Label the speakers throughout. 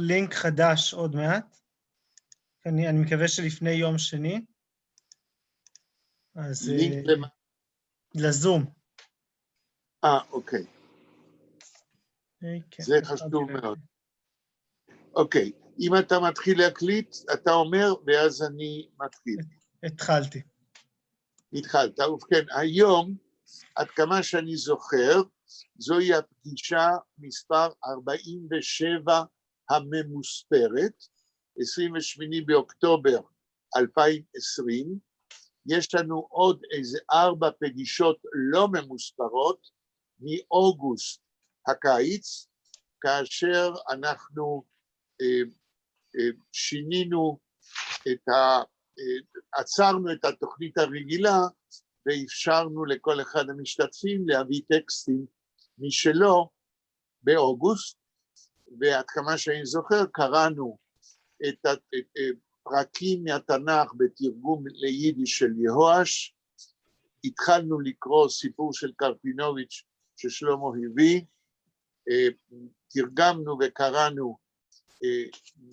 Speaker 1: לינק חדש עוד מעט. אני מקווה שלפני יום שני. אז
Speaker 2: לינק למה?
Speaker 1: לזום.
Speaker 2: אוקיי.
Speaker 1: כן,
Speaker 2: זה חשוב מאוד. אוקיי, אם אתה מתחיל להקליט, אתה אומר, ואז אני מתחיל.
Speaker 1: התחלתי.
Speaker 2: התחלת, ובכן, היום, עד כמה שאני זוכר, זוהי הפגישה מספר 47 הממוספרת, 28 באוקטובר 2020, יש לנו עוד איזה 4 פגישות לא ממוספרות, מאוגוסט הקיץ, כאשר אנחנו שינינו עצרנו את התוכנית הרגילה, ואפשרנו לכל אחד המשתתפים להביא טקסטים משלו באוגוסט, ועד כמה שאני זוכר קראנו את פרקים מהתנ"ך בתרגום ליידיש של יהואש, התחלנו לקרוא סיפור של קרפינוביץ' ששלמה הביא, תרגמנו וקראנו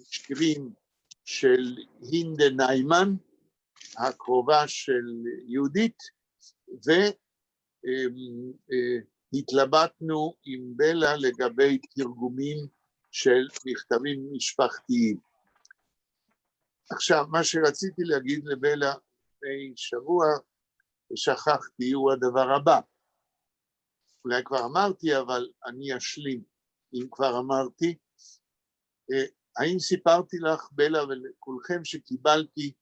Speaker 2: שירים של הינדה ניימן, הקרובה של יהודית, והתלבטנו עם בלה לגבי תרגומים של מכתבים משפחתיים. עכשיו, מה שרציתי להגיד לבלה לפני שבוע, ושכחתי, הוא הדבר הבא. אולי כבר אמרתי, אבל אני אשלים, אם כבר אמרתי. האם סיפרתי לך, בלה, ולכולכם שקיבלתי,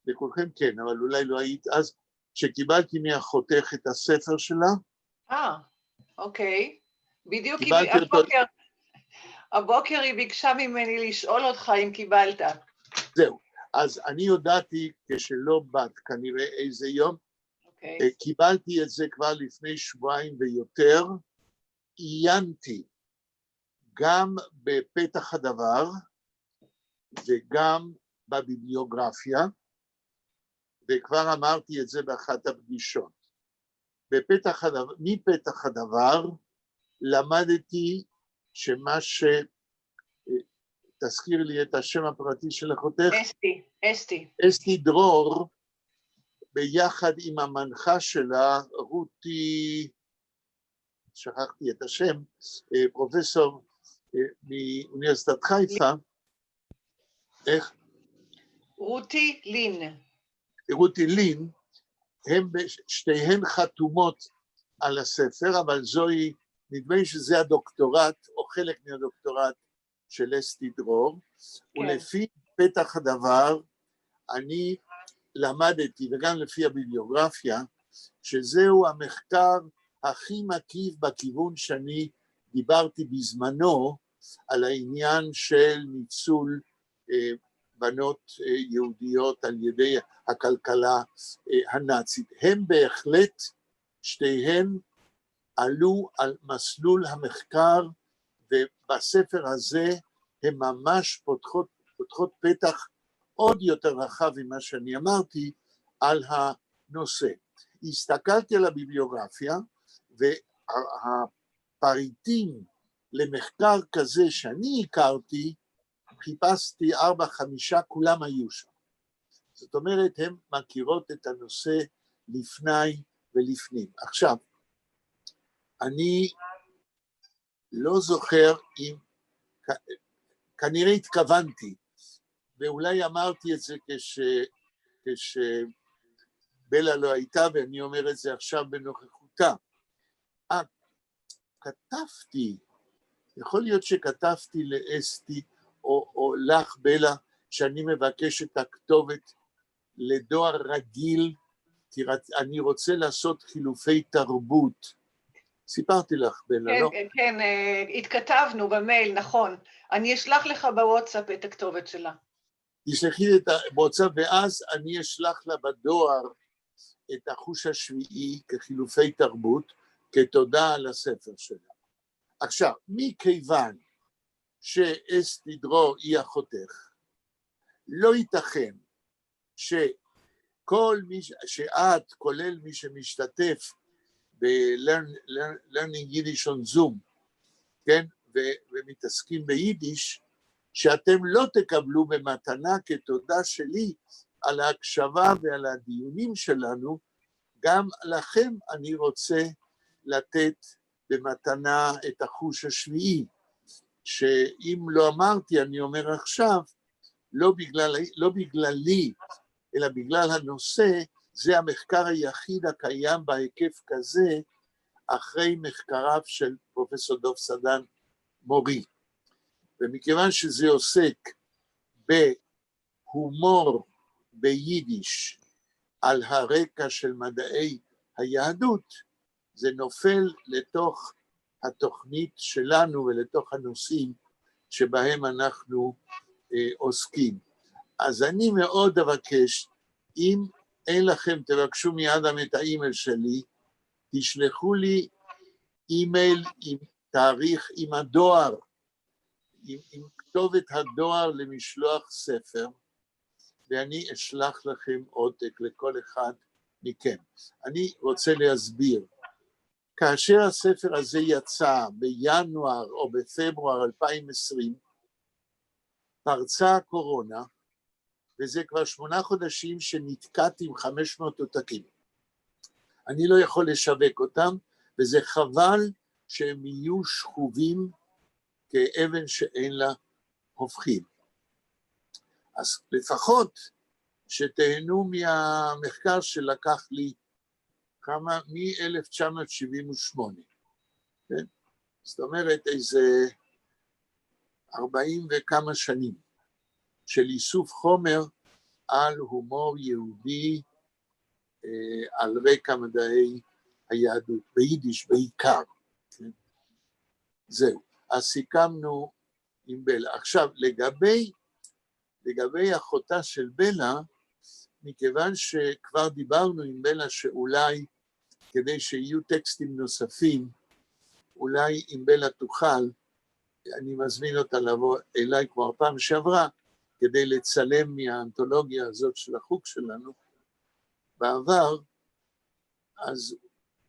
Speaker 2: לכולכם כן, אבל אולי לא היית אז, שקיבלתי מאחותך את הספר שלה?
Speaker 3: אוקיי. בדיוק
Speaker 2: אותו...
Speaker 3: הבוקר היא ביקשה ממני לשאול אותך אם קיבלת.
Speaker 2: זהו, אז אני הודעתי כשלא בת, כנראה איזה יום, קיבלתי את זה כבר לפני שבועיים ויותר, עיינתי גם בפתח הדבר וגם בביבליוגרפיה, וכבר אמרתי את זה באחת הפגישות. מפתח הדבר למדתי שמה תזכיר לי את השם הפרטי של אחותך? אסתי דרור, ביחד עם המנחה שלה, רותי, שכחתי את השם, פרופסור מאוניברסיטת חיפה, איך?
Speaker 3: רותי לין,
Speaker 2: הם שתיהן חתומות על הספר, אבל זוהי, נדמה לי שזה הדוקטורט, או חלק מהדוקטורט של אסתי דרור, כן. ולפי פתח הדבר, אני למדתי, וגם לפי הביבליוגרפיה, שזהו המחקר הכי מקיף בכיוון שאני דיברתי בזמנו, על העניין של ניצול בנות יהודיות על ידי הכלכלה הנאצית. הם בהחלט, שתיהן עלו על מסלול המחקר, ובספר הזה הם ממש פותחות פתח עוד יותר רחב ממה שאני אמרתי על הנושא. הסתכלתי על הביבליוגרפיה, והפריטים למחקר כזה שאני הכרתי, חיפשתי 4-5, כולם היו שם. זאת אומרת, הן מכירות את הנושא לפני ולפנים. עכשיו, אני לא זוכר אם, כנראה התכוונתי, ואולי אמרתי את זה כשבלה לא הייתה, ואני אומר את זה עכשיו בנוכחותה. כתבתי, יכול להיות שכתבתי לאסתי, או לך בלה, שאני מבקש את הכתובת לדואר רגיל, כי אני רוצה לעשות חילופי תרבות. סיפרתי לך בלה,
Speaker 3: כן,
Speaker 2: לא?
Speaker 3: כן, התכתבנו במייל, נכון. אני אשלח לך בוואטסאפ את הכתובת שלה.
Speaker 2: תשלחי לי את הוואטסאפ, ואז אני אשלח לה בדואר את החוש השביעי כחילופי תרבות, כתודה על הספר שלה. עכשיו, מכיוון שאסתי דרור היא אחותך, לא ייתכן שכל מי, שאת, כולל מי שמשתתף ב-Learning Yiddish on Zoom, כן, ומתעסקים ביידיש, שאתם לא תקבלו במתנה כתודה שלי על ההקשבה ועל הדיונים שלנו, גם לכם אני רוצה לתת במתנה את החוש השביעי, שאם לא אמרתי, אני אומר עכשיו, לא בגללי, אלא בגלל הנושא, זה המחקר היחיד הקיים בהיקף כזה, אחרי מחקריו של פרופסור דב סדן מורי. ומכיוון שזה עוסק בהומור ביידיש על הרקע של מדעי היהדות, זה נופל לתוך התוכנית שלנו ולתוך הנושאים שבהם אנחנו עוסקים. אז אני מאוד אבקש, אם אין לכם, תבקשו מאדם את האימייל שלי, תשלחו לי אימייל עם תאריך, עם הדואר, עם כתובת הדואר למשלוח ספר, ואני אשלח לכם עותק לכל אחד מכם. אני רוצה להסביר, כאשר הספר הזה יצא בינואר או בפברואר 2020, פרצה הקורונה, וזה כבר 8 חודשים שנתקעתי עם 500 עותקים. אני לא יכול לשווק אותם, וזה חבל שהם יהיו שכובים כאבן שאין לה הופכים. אז לפחות שתהנו מהמחקר שלקח לי כמה, מ-1978, כן? זאת אומרת איזה 40 וכמה שנים של איסוף חומר על הומור יהודי, על רקע מדעי היהדות, ביידיש בעיקר. כן? זהו, אז סיכמנו עם בלה. עכשיו, לגבי אחותה של בלה, מכיוון שכבר דיברנו עם בלה שאולי, כדי שיהיו טקסטים נוספים, אולי אם בלה תוכל, אני מזמין אותה לבוא אליי כבר פעם שעברה, כדי לצלם מהאנתולוגיה הזאת של החוג שלנו בעבר, אז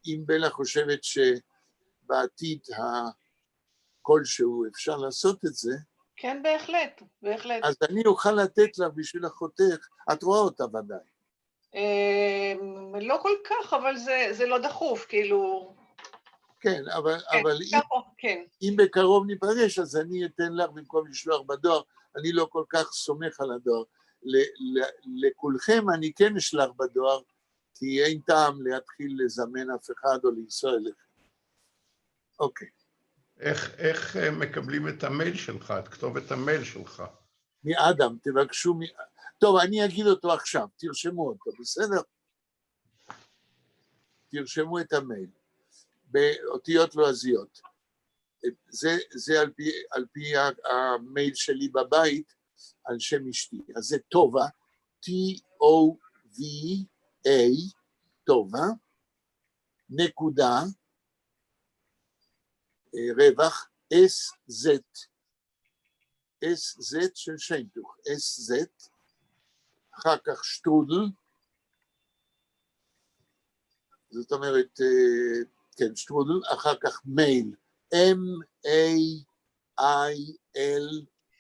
Speaker 2: אם בלה חושבת שבעתיד כלשהו אפשר לעשות את זה,
Speaker 3: כן, בהחלט, בהחלט.
Speaker 2: אז אני אוכל לתת לך בשביל אחותך, את רואה אותה ודאי.
Speaker 3: לא כל כך, אבל זה לא דחוף, כאילו...
Speaker 2: כן, אבל
Speaker 3: כן.
Speaker 2: אם בקרוב ניפגש, אז אני אתן לך במקום לשלוח בדואר, אני לא כל כך סומך על הדואר. לכולכם אני כן אשלח בדואר, כי אין טעם להתחיל לזמן אף אחד או לנסוע אליכם. אוקיי.
Speaker 4: איך מקבלים את המייל שלך, את כתובת המייל שלך?
Speaker 2: מאדם, תבקשו טוב, אני אגיד אותו עכשיו, תרשמו אותו, בסדר? תרשמו את המייל, באותיות לועזיות. זה על פי המייל שלי בבית, על שם אשתי. אז זה טובה, T-O-V-A, טובה, נקודה, רווח, S-Z, S-Z של שיינטוך, S-Z, אחר כך שטרודל, זאת אומרת, כן, שטרודל, אחר כך מייל, M-A-I-L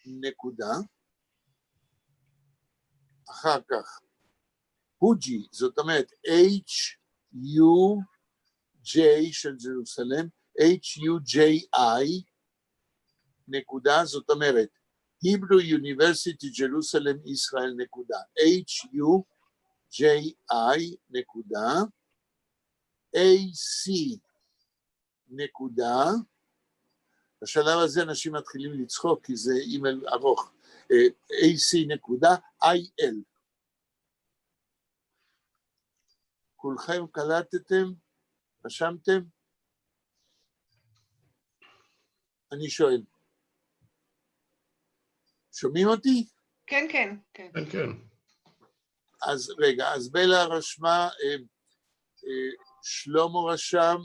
Speaker 2: נקודה, אחר כך הוג'י, זאת אומרת, H-U-J של ג'רוסלם, H-U-J-I נקודה, זאת אומרת, Hebrew University Jerusalem Israel נקודה, H-U-J-I נקודה, A-C נקודה, בשלב הזה אנשים מתחילים לצחוק כי זה אימייל ארוך, A-C נקודה, I-L. כולכם קלטתם? רשמתם? אני שואל. שומעים אותי?
Speaker 3: כן, כן, כן.
Speaker 4: כן, כן.
Speaker 2: אז רגע, אז בלה רשמה, שלמה רשם,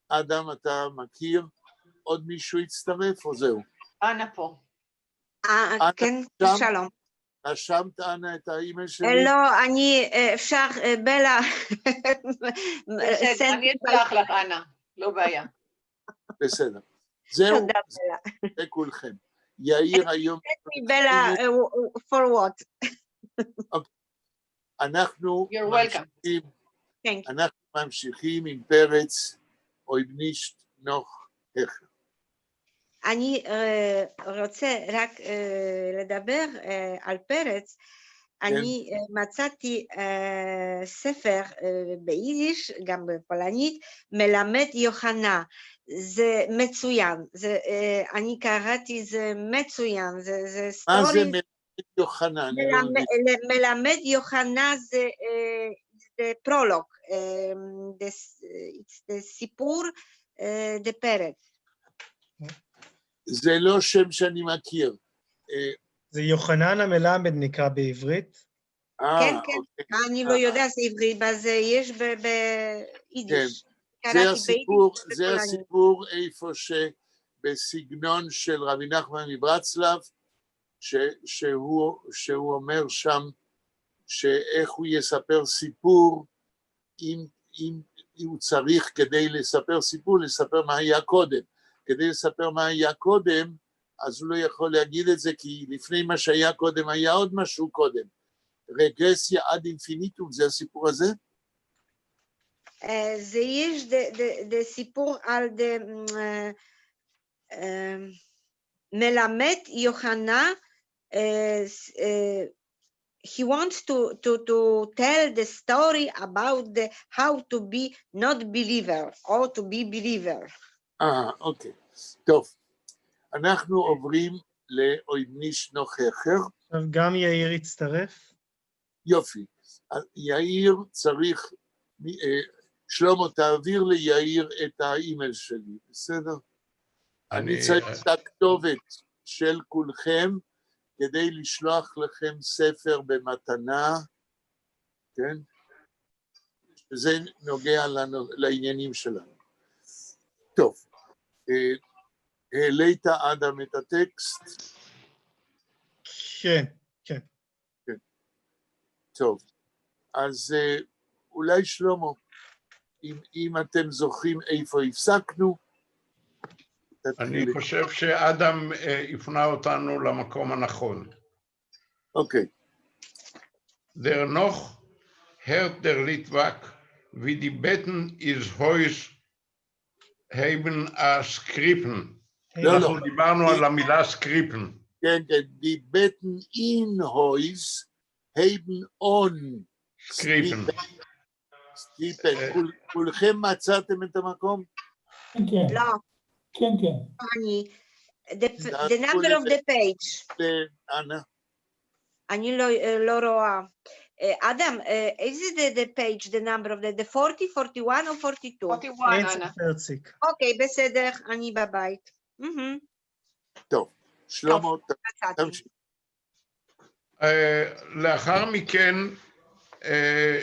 Speaker 2: אדם אתה מכיר, עוד מישהו יצטרף או זהו?
Speaker 3: אנה פה.
Speaker 5: כן, שלום.
Speaker 2: רשמת אנה את האימייל שלי?
Speaker 5: לא, אני, אפשר, בלה.
Speaker 3: בסדר, אני אצלח לך, אנה, לא בעיה.
Speaker 2: בסדר. זהו,
Speaker 5: תודה, בלה.
Speaker 2: זה כולכם. יאיר היום,
Speaker 5: Bella, for what?
Speaker 2: אנחנו
Speaker 3: You're welcome.
Speaker 2: ממשיכים,
Speaker 5: Thank you.
Speaker 2: אנחנו ממשיכים עם פרץ, אויב נישט נוח איך.
Speaker 5: אני רוצה רק לדבר על פרץ. אני מצאתי ספר ביידיש, גם בפולנית, מלמד יוחנה. זה מצוין, אני קראתי, זה מצוין, זה
Speaker 2: מה זה
Speaker 5: סטורי.
Speaker 2: מלמד יוחנה? אני לא מבין.
Speaker 5: מלמד יוחנה זה פרולוג, זה סיפור דפרץ.
Speaker 2: זה לא שם שאני מכיר.
Speaker 1: זה יוחנן המלמד נקרא בעברית.
Speaker 5: כן, כן,
Speaker 2: אוקיי.
Speaker 5: אני לא יודעת עברית, אז יש ביידיש.
Speaker 2: זה הסיפור איפה שבסגנון של רבי נחמן מברסלב, שהוא אומר שם שאיך הוא יספר סיפור, אם הוא צריך כדי לספר סיפור, לספר מה היה קודם. כדי לספר מה היה קודם, אז הוא לא יכול להגיד את זה, כי לפני מה שהיה קודם היה עוד משהו קודם. רגרסיה עד אינפיניטום, זה הסיפור הזה?
Speaker 5: זה יש סיפור על מלמד יוחנה. He wants to tell the story about how to be not believer or to be believer.
Speaker 2: אוקיי. טוב. אנחנו עוברים לאויב נישט נוח אחר.
Speaker 1: עכשיו גם יאיר יצטרף.
Speaker 2: יופי. יאיר צריך, שלמה, תעביר ליאיר את האימייל שלי, בסדר? אני צריך את הכתובת של כולכם, כדי לשלוח לכם ספר במתנה, כן? שזה נוגע לעניינים שלנו. טוב, העלית אדם את הטקסט?
Speaker 1: כן, כן.
Speaker 2: טוב, אז אולי שלמה, אם אתם זוכרים איפה הפסקנו,
Speaker 4: אני חושב שאדם הפנה אותנו למקום הנכון.
Speaker 2: אוקיי.
Speaker 4: Der noch hört der Litwak, wie die Betten is Heus haben skripen. אנחנו דיברנו על המילה skripen.
Speaker 2: כן, כן, die Betten in Heus haben on
Speaker 4: skripen.
Speaker 2: כולכם מצאתם את המקום?
Speaker 6: כן,
Speaker 5: לא.
Speaker 6: כן, כן.
Speaker 5: The number of the page.
Speaker 2: אנה?
Speaker 5: אני לא רואה. אדם, איזה the page, the number of the 40, 41 או 42?
Speaker 3: 41,
Speaker 1: אין
Speaker 3: אנה.
Speaker 1: ספרציק.
Speaker 5: אוקיי, בסדר, אני בבית.
Speaker 2: טוב, שלמה, תמשיך.
Speaker 4: לאחר מכן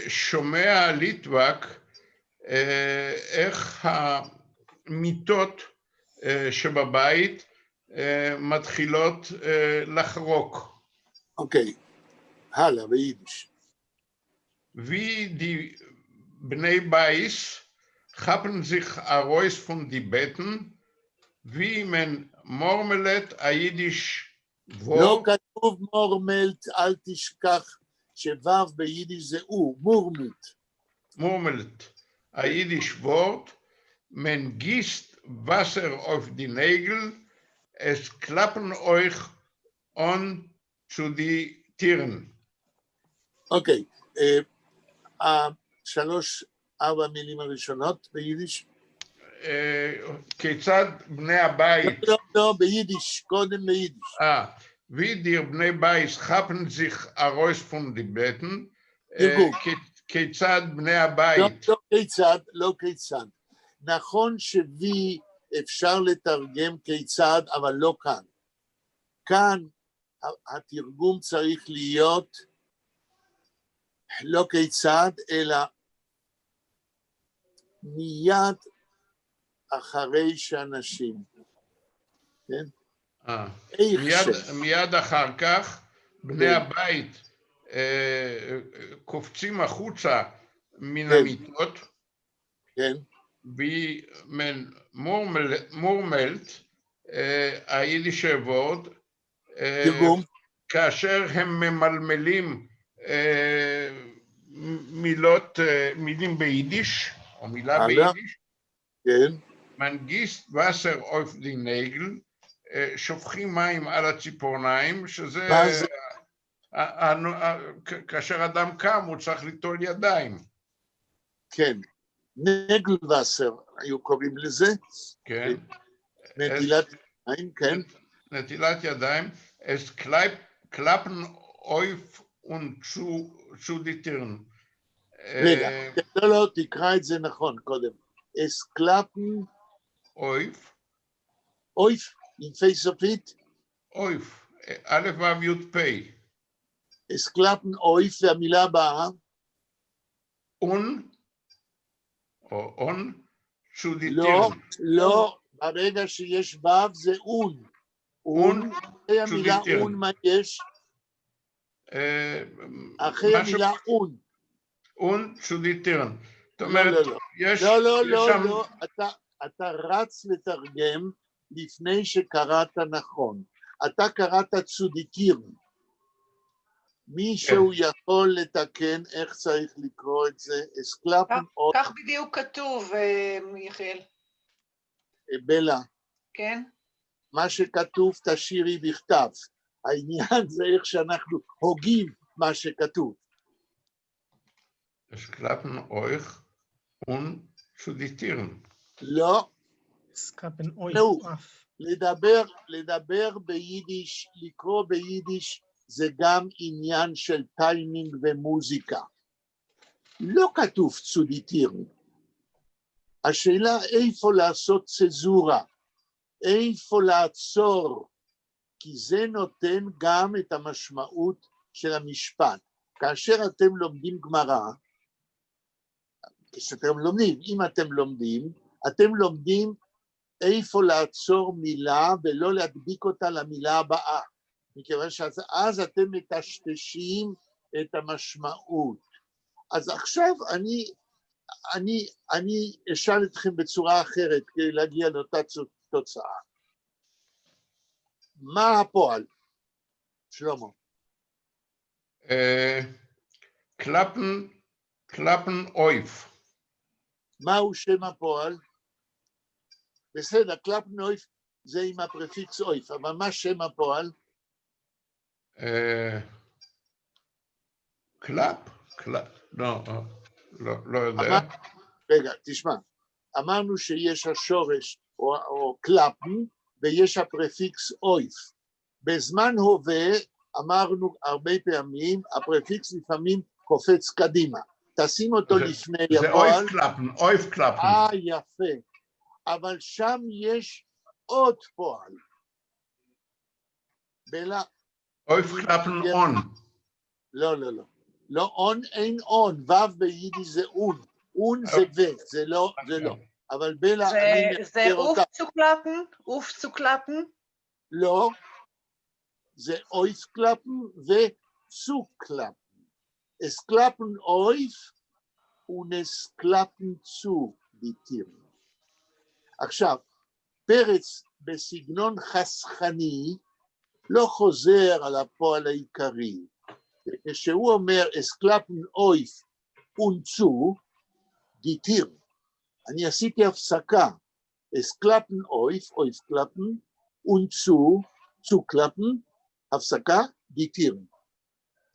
Speaker 4: שומע ליטווק איך המיטות שבבית מתחילות לחרוק.
Speaker 2: אוקיי, הלאה, ביידיש.
Speaker 4: Wie die Bnei Bais haben sich heraus von die Betten, wie man murmelt a Jiddisch Wort.
Speaker 2: לא כתוב מורמלט, אל תשכח שוו ביידיש זה הוא, מורמלט.
Speaker 4: Murmelt a Jiddisch Wort, man gießt Wasser auf die Nägel, es klappen euch an zu die Tieren.
Speaker 2: אוקיי, שלוש-ארבע מילים הראשונות ביידיש?
Speaker 4: כיצד בני הבית...
Speaker 2: לא, ביידיש, קודם ביידיש.
Speaker 4: wie die Bnei Bais haben sich heraus von die Betten, כיצד בני הבית...
Speaker 2: לא כיצד. נכון שווי אפשר לתרגם כיצד, אבל לא כאן. כאן התרגום צריך להיות לא כיצד, אלא מיד אחרי שאנשים, כן?
Speaker 4: מיד אחר כך בני הבית קופצים החוצה מן המיטות,
Speaker 2: כן.
Speaker 4: ומורמלט היידישה וורט,
Speaker 2: תרגום.
Speaker 4: כאשר הם ממלמלים מילים ביידיש, או מילה
Speaker 2: הלאה.
Speaker 4: ביידיש,
Speaker 2: כן,
Speaker 4: מנגיסט וסר אוף די נגל, שופכים מים על הציפורניים, שזה...
Speaker 2: מה זה?
Speaker 4: כאשר אדם קם, הוא צריך ליטול ידיים.
Speaker 2: כן. נגל וסר, היו קוראים לזה.
Speaker 4: כן.
Speaker 2: נטילת ידיים, כן.
Speaker 4: נטילת ידיים. Es klappen auf und zu die Türen.
Speaker 2: רגע, לא, תקרא את זה נכון קודם. Es klappen
Speaker 4: Auf.
Speaker 2: אויף, in face of it.
Speaker 4: Auf. א' ו' י' פ'.
Speaker 2: Es klappen אויף, והמילה הבאה.
Speaker 4: או zu die
Speaker 2: לא,
Speaker 4: Türen.
Speaker 2: לא, ברגע שיש ו' זה און. און, אחרי המילה און מה יש? אחרי המילה און.
Speaker 4: und zu die Türen. זאת
Speaker 2: לא,
Speaker 4: אומרת,
Speaker 2: לא, לא.
Speaker 4: יש
Speaker 2: לא, לא, לא,
Speaker 4: שם...
Speaker 2: לא, אתה רץ לתרגם לפני שקראת נכון. אתה קראת צודיקים. מישהו יכול לתקן איך צריך לקרוא את זה? אסקלפן או...
Speaker 3: כך בדיוק כתוב, יחיאל.
Speaker 2: בלה.
Speaker 3: כן?
Speaker 2: מה שכתוב תשאירי בכתב. העניין זה איך שאנחנו הוגים מה שכתוב.
Speaker 4: Es klappen euch und zu die Türen.
Speaker 2: לא.
Speaker 1: סקאפן אוי,
Speaker 2: נו.
Speaker 1: אף.
Speaker 2: לדבר ביידיש, לקרוא ביידיש, זה גם עניין של טיימינג ומוזיקה. לא כתוב צודיטירן. השאלה איפה לעשות צזורה, איפה לעצור, כי זה נותן גם את המשמעות של המשפט. כאשר אתם לומדים גמרא, כשאתם לומדים, אם אתם לומדים איפה לעצור מילה ולא להדביק אותה למילה הבאה, מכיוון שאז אתם מטשטשים את המשמעות. אז עכשיו אני אשאל אתכם בצורה אחרת כדי להגיע לאותה תוצאה. מה הפועל? שלמה.
Speaker 4: Klappen auf.
Speaker 2: מהו שם הפועל? בסדר, קלפן אויף זה עם הפרפיקס אויף, אבל מה שם הפועל?
Speaker 4: קלאפ? לא יודע.
Speaker 2: רגע, תשמע, אמרנו שיש השורש או קלפן ויש הפרפיקס אויף. בזמן הווה אמרנו הרבה פעמים, הפרפיקס לפעמים קופץ קדימה. תשים אותו לפני הפועל.
Speaker 4: זה אויף קלפן.
Speaker 2: יפה. אבל שם יש עוד פועל. בלה.
Speaker 4: אויף קלפן און.
Speaker 2: לא, לא, לא. לא און, אין און. וו ביידיש זה און. און זה ו, זה לא, זה לא. אבל בלה, אני
Speaker 3: זה אוף צוקלפן? אוף צוקלפן?
Speaker 2: לא. זה אויף קלפן וצוקלפן. Es klappen auf und es klappen zu, die Tiere. עכשיו, פרץ בסגנון חסכני לא חוזר על הפועל העיקרי. כשהוא אומר, es klappen auf und zu, die Tiere. אני עשיתי הפסקה. Es klappen auf klappen und zu klappen, הפסקה, die Tiere.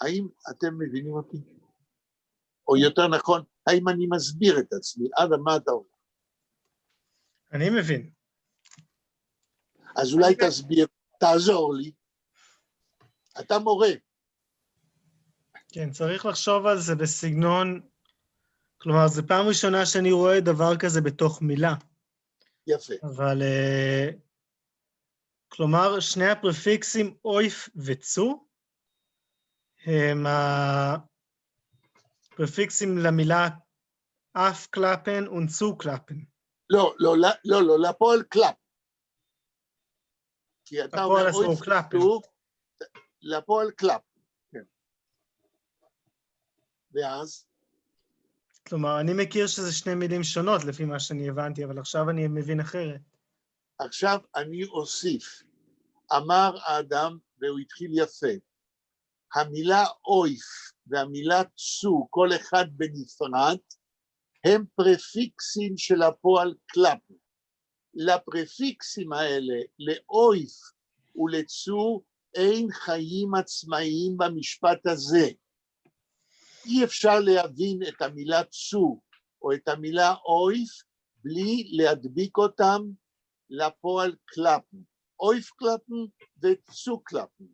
Speaker 2: האם אתם מבינים אותי? או יותר נכון, האם אני מסביר את עצמי? עד מה אתה אומר?
Speaker 1: אני מבין.
Speaker 2: אז אולי תסביר, תעזור לי. אתה מורה.
Speaker 1: כן, צריך לחשוב על זה בסגנון, כלומר, זו פעם ראשונה שאני רואה דבר כזה בתוך מילה.
Speaker 2: יפה.
Speaker 1: אבל, כלומר, שני הפרפיקסים אויף וצו, הם הפרפיקסים למילה אף קלפן ונצו קלפן.
Speaker 2: לא, לא, לא, לא, לפועל קלאפ. כי אתה אומר אויף וצו, לפועל קלאפ. כן. ואז?
Speaker 1: כלומר, אני מכיר שזה שני מילים שונות לפי מה שאני הבנתי, אבל עכשיו אני מבין אחרת.
Speaker 2: עכשיו אני אוסיף. אמר האדם והוא התחיל יפה. המילה אויף והמילה צו, כל אחד בנפרד, הם פרפיקסים של הפועל קלפן. לפרפיקסים האלה, לאויף ולצו, אין חיים עצמאיים במשפט הזה. אי אפשר להבין את המילה צו או את המילה אויף בלי להדביק אותם לפועל קלפן. אויף קלפן וצו קלפן.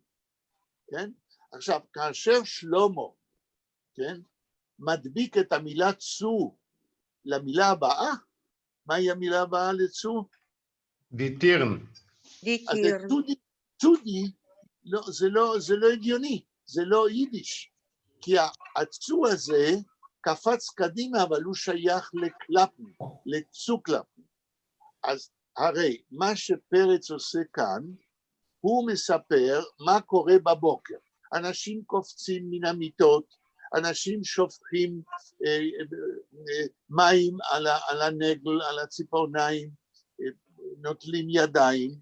Speaker 2: כן? עכשיו, כאשר שלמה, כן, מדביק את המילה צו למילה הבאה, מהי המילה הבאה לצו?
Speaker 4: דיטירן.
Speaker 2: אז צודי, זה לא הגיוני, זה לא יידיש, כי הצו הזה קפץ קדימה, אבל הוא שייך לקלפן, לצו קלפן. אז הרי מה שפרץ עושה כאן, הוא מספר מה קורה בבוקר. אנשים קופצים מן המיטות, אנשים שופכים מים על הנגל, על הציפורניים, נוטלים ידיים,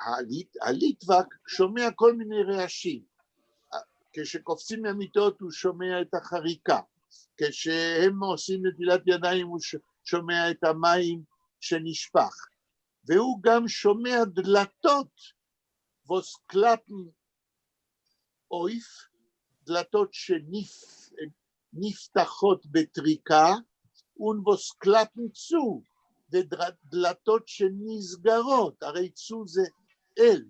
Speaker 2: והליטבק שומע כל מיני רעשים. כשקופצים מהמיטות הוא שומע את החריקה, כשהם עושים נטילת ידיים הוא שומע את המים שנשפך, והוא גם שומע דלתות, וסקלפן אויף, דלתות שנפתחות בטריקה, ונבוסקלפן צו, ודלתות שנסגרות, הרי צו זה אל.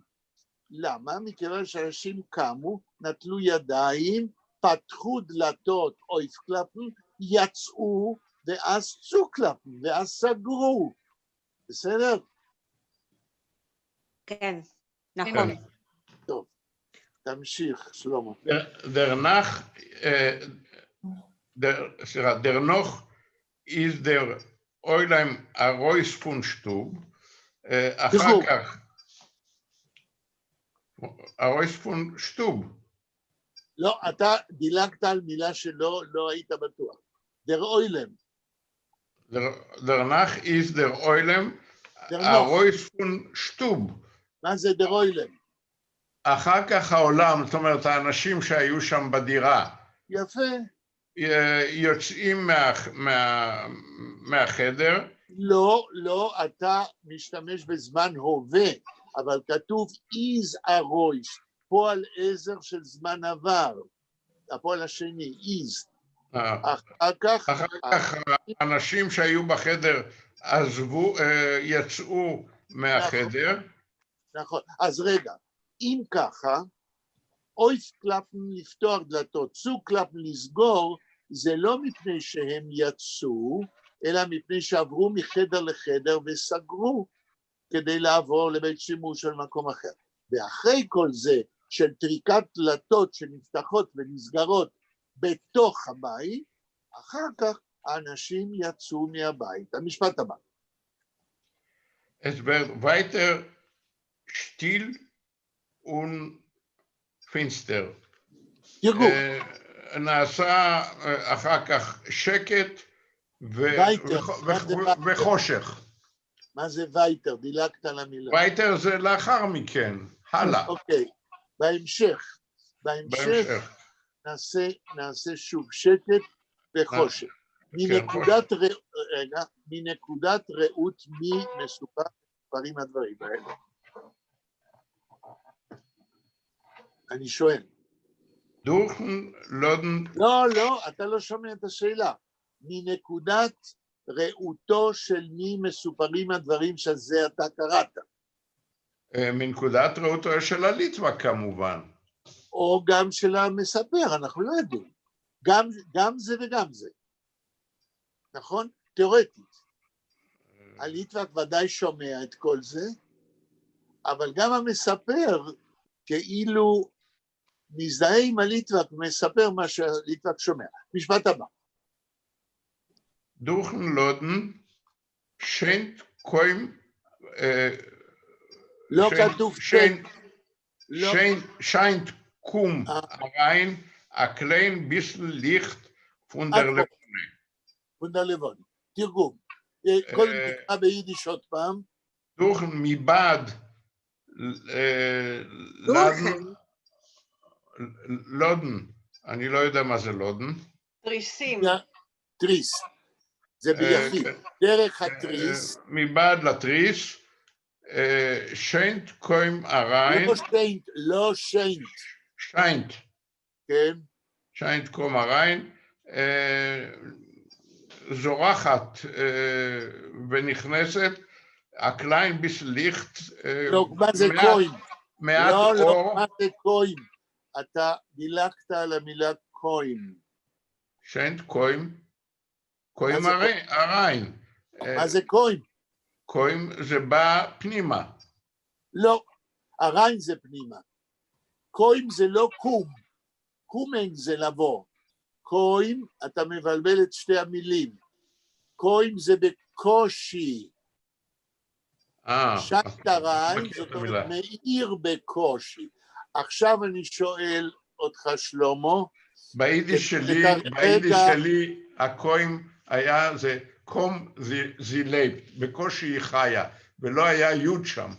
Speaker 2: למה? מכיוון שאנשים קמו, נטלו ידיים, פתחו דלתות אויף קלפן, יצאו, ואז צו קלפן, ואז סגרו. בסדר?
Speaker 5: כן, נכון.
Speaker 2: טוב, תמשיך, שלמה.
Speaker 4: Der noch ist der Euleim Aroisfunstub, אחר כך, Aroisfunstub.
Speaker 2: לא, אתה דילגת על מילה שלא היית בטוח. Der Euleim.
Speaker 4: Danach ist der Euleim Aroisfunstub.
Speaker 2: מה זה der Euleim?
Speaker 4: אחר כך העולם, זאת אומרת, האנשים שהיו שם בדירה,
Speaker 2: יפה.
Speaker 4: יוצאים מהחדר.
Speaker 2: לא, אתה משתמש בזמן הווה, אבל כתוב איז ארויס, פועל עזר של זמן עבר, הפועל השני, איז. אחר כך
Speaker 4: האנשים שהיו בחדר עזבו, יצאו מהחדר.
Speaker 2: נכון, אז רגע, אם ככה, אויף קלפן לפתוח דלתות, צו קלפן לסגור, זה לא מפני שהם יצאו, אלא מפני שעברו מחדר לחדר וסגרו כדי לעבור לבית שימוש על מקום אחר. ואחרי כל זה של טריקת דלתות שנפתחות ונסגרות בתוך הבית, אחר כך האנשים יצאו מהבית. המשפט הבא.
Speaker 4: Es wird weiter still und finster.
Speaker 2: תרגום.
Speaker 4: נעשה אחר כך שקט וחושך.
Speaker 2: מה זה וייטר? דילגת על המילה.
Speaker 4: וייטר זה לאחר מכן, הלאה.
Speaker 2: אוקיי, בהמשך נעשה שוב שקט וחושך. מנקודת ראות מי מסופרים הדברים האלה. אני שואל. לא, אתה לא שומע את השאלה. מנקודת ראותו של מי מסופרים הדברים שזה אתה קראת.
Speaker 4: מנקודת ראותו של הליטבק כמובן.
Speaker 2: או גם של המספר, אנחנו לא יודעים. גם זה וגם זה. נכון? תיאורטית. הליטבק ודאי שומע את כל זה, אבל גם המספר כאילו מזדהה עם הליטבק ומספר מה שהליטבק שומע. משפט הבא.
Speaker 4: דוכנלודן שיינט קוים
Speaker 2: לא כתוב
Speaker 4: שיינט קום rein a klein bisschen Licht von der Lebone.
Speaker 2: von der Lebone. תרגום. קודם תקרא ביידיש עוד פעם.
Speaker 4: דוכן מבעד
Speaker 5: לודן.
Speaker 4: לודן, אני לא יודע מה זה לודן.
Speaker 3: תריסים.
Speaker 2: תריס. זה ביחיד. דרך התריס.
Speaker 4: מבעד לתריס, שיינט קוים הריין.
Speaker 2: לא שיינט.
Speaker 4: שיינט.
Speaker 2: כן.
Speaker 4: שיינט קום הריין. זורחת ונכנסת, הקליין ביסליכט,
Speaker 2: לא, מה זה קוים?
Speaker 4: מעט אור.
Speaker 2: לא, מה זה קוים? אתה דילגת על המילה קוים.
Speaker 4: שיינט קוים, קוים הריין.
Speaker 2: מה זה קוים?
Speaker 4: קוים זה בא פנימה.
Speaker 2: לא, הריין זה פנימה. קוים זה לא קום. קומן זה לבוא. קוים, אתה מבלבל את שתי המילים. קוים זה בקושי. שט הריין, זאת אומרת, מאיר בקושי. עכשיו אני שואל אותך, שלמה.
Speaker 4: ביידיש שלי, הקוים היה זה קום זילייב, בקושי היא חיה, ולא היה יוד שם.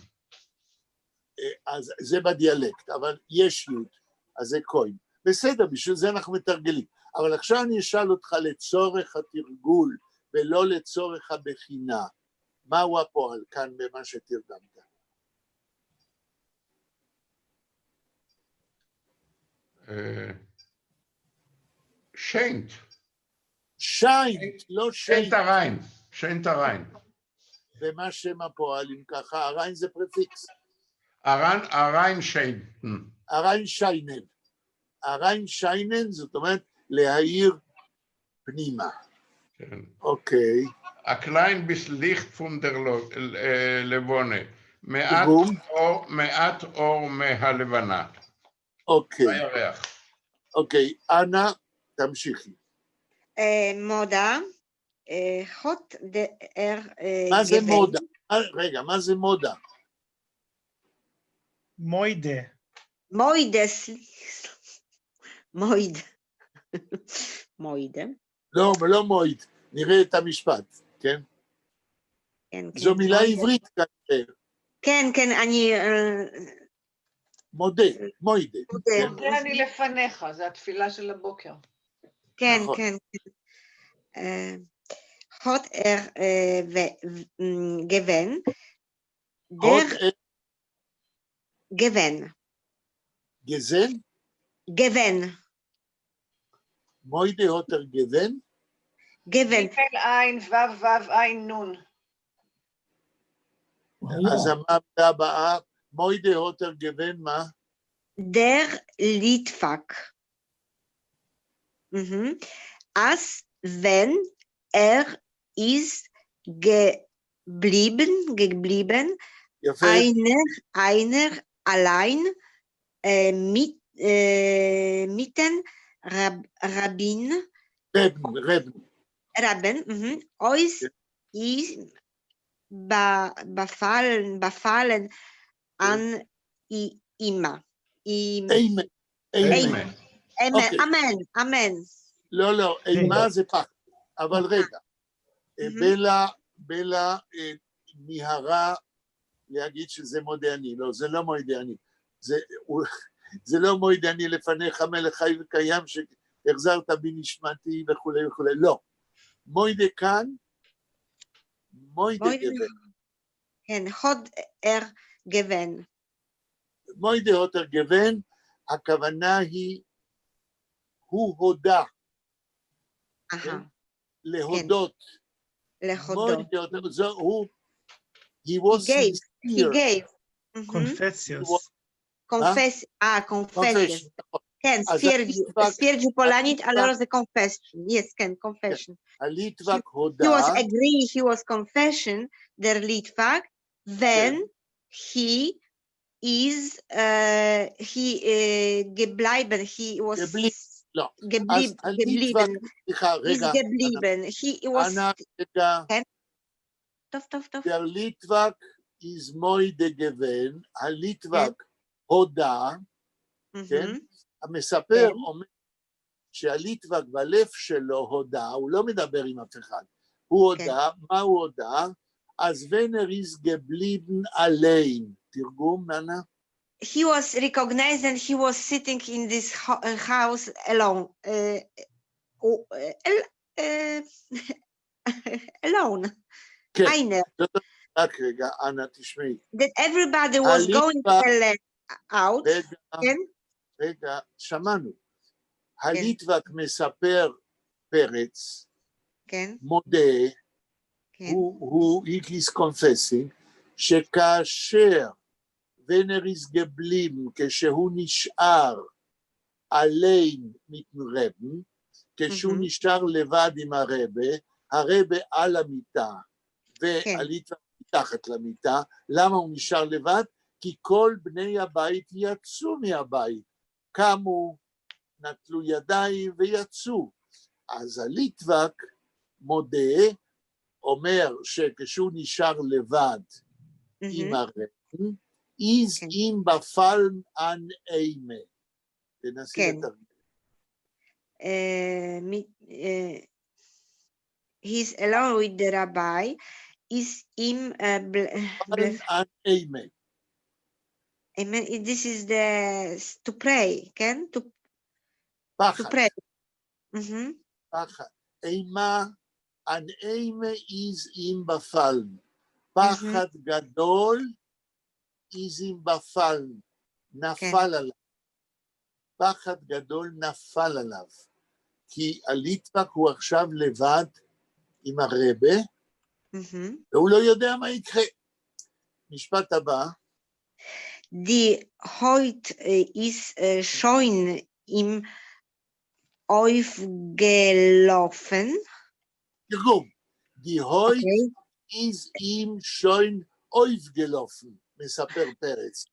Speaker 2: אז זה בדיאלקט, אבל יש יוד, אז זה קוים. בסדר, בשביל זה אנחנו מתרגלים. אבל עכשיו אני אשאל אותך לצורך התרגול, ולא לצורך הבחינה. מהו הפועל כאן במה שתרגמת?
Speaker 4: שיינט.
Speaker 2: שיינט, לא שיינט.
Speaker 4: שיינט הריין, שיינט הריין.
Speaker 2: ומה שם הפועל, אם ככה, הריין זה פרפיקס.
Speaker 4: הריין שיינטן.
Speaker 2: הריין שיינן. הריין שיינן, זאת אומרת, להאיר פנימה.
Speaker 4: כן.
Speaker 2: אוקיי.
Speaker 4: הקליין ביסליכט פון דר לבונה. מעט אור מהלבנה.
Speaker 2: אוקיי.
Speaker 4: הירח.
Speaker 2: אוקיי, אנה, תמשיכי.
Speaker 5: מודה, hot
Speaker 2: מה זה מודה? רגע, מה זה מודה?
Speaker 1: מוידה.
Speaker 5: מוידה.
Speaker 2: לא מועיד, נראה את המשפט, כן? זו מילה עברית כנראה.
Speaker 5: כן, אני...
Speaker 2: מודה, מוידה.
Speaker 3: מודה אני לפניך, זה התפילה של הבוקר.
Speaker 5: כן. hot וגוון. גוון.
Speaker 2: גזן?
Speaker 5: גוון.
Speaker 2: מוידה הוטר גוון?
Speaker 5: גוון.
Speaker 3: ג' עין ו' עין נון.
Speaker 2: אז המילה הבאה, מוידה הוטר גוון, מה?
Speaker 5: דר ליטפק. As wenn ist geblieben,
Speaker 2: יפה.
Speaker 5: einer allein mitten Rabben, euch ist befallen an immer. אמן.
Speaker 2: לא, אימה זה פח. אבל רגע, בלה מיהרה להגיד שזה מודיעני. לא, זה לא מודיעני. זה לא מודיעני לפניך מלך חי וקיים שהחזרת בי נשמתי וכולי וכולי. לא. מוידה כאן, מוידה גוון.
Speaker 5: כן, הוד גוון.
Speaker 2: מוידה הוטר גוון, הכוונה היא, הוא הודה. להודות.
Speaker 5: להודות.
Speaker 2: He was sincere.
Speaker 5: He gave.
Speaker 1: קונפציוס.
Speaker 5: confession. כן, ספירג'י פולנית, alors זה confession. Yes, כן, confession.
Speaker 2: הליטבק הודה.
Speaker 5: He was agree, he was confession, der Litvak, when he is, geblieben, he was
Speaker 2: לא.
Speaker 5: geblieben.
Speaker 2: סליחה, רגע.
Speaker 5: He was...
Speaker 2: אנה, רגע.
Speaker 5: טוב.
Speaker 2: der ליטבק is מוידה גוון, הליטבק הודה, כן? המספר אומר שהליטבק בלב שלו הודה, הוא לא מדבר עם אף אחד, הוא הודה, מה הוא הודה? אז ונר is geblieben allein, תרגום, ננה?
Speaker 5: He was recognized and he was sitting in this house alone. Alone.
Speaker 2: כן.
Speaker 5: Einer.
Speaker 2: רק רגע, אנה, תשמעי.
Speaker 5: That everybody was going out.
Speaker 2: רגע,
Speaker 5: כן?
Speaker 2: רגע, שמענו. הליטבק מספר פרץ,
Speaker 5: כן,
Speaker 2: מודה,
Speaker 5: כן.
Speaker 2: he is confessing, שכאשר ונריס גבלים, כשהוא נשאר עליין מתרבן, כשהוא נשאר לבד עם הרבה על המיטה, והליטבק מתחת למיטה, למה הוא נשאר לבד? כי כל בני הבית יצאו מהבית, קמו, נטלו ידיים ויצאו. אז הליטבק מודה, אומר שכשהוא נשאר לבד עם הרבה, is in befallen an Eime. תנסי לתרגם.
Speaker 5: He's alone with the rabbi, is in
Speaker 2: befallen an Eime.
Speaker 5: Amen. This is the to pray, can to pray.
Speaker 2: פחד. אימה, an Eime is in befallen. פחד גדול is in befallen. נפל עליו. פחד גדול נפל עליו. כי הליטבק הוא עכשיו לבד עם הרבה, והוא לא יודע מה יקרה. משפט הבא.
Speaker 5: Die Haut ist schon im aufgelaufen.
Speaker 2: תרגום. Die Haut ist ihm schon aufgelaufen, מספר פרץ.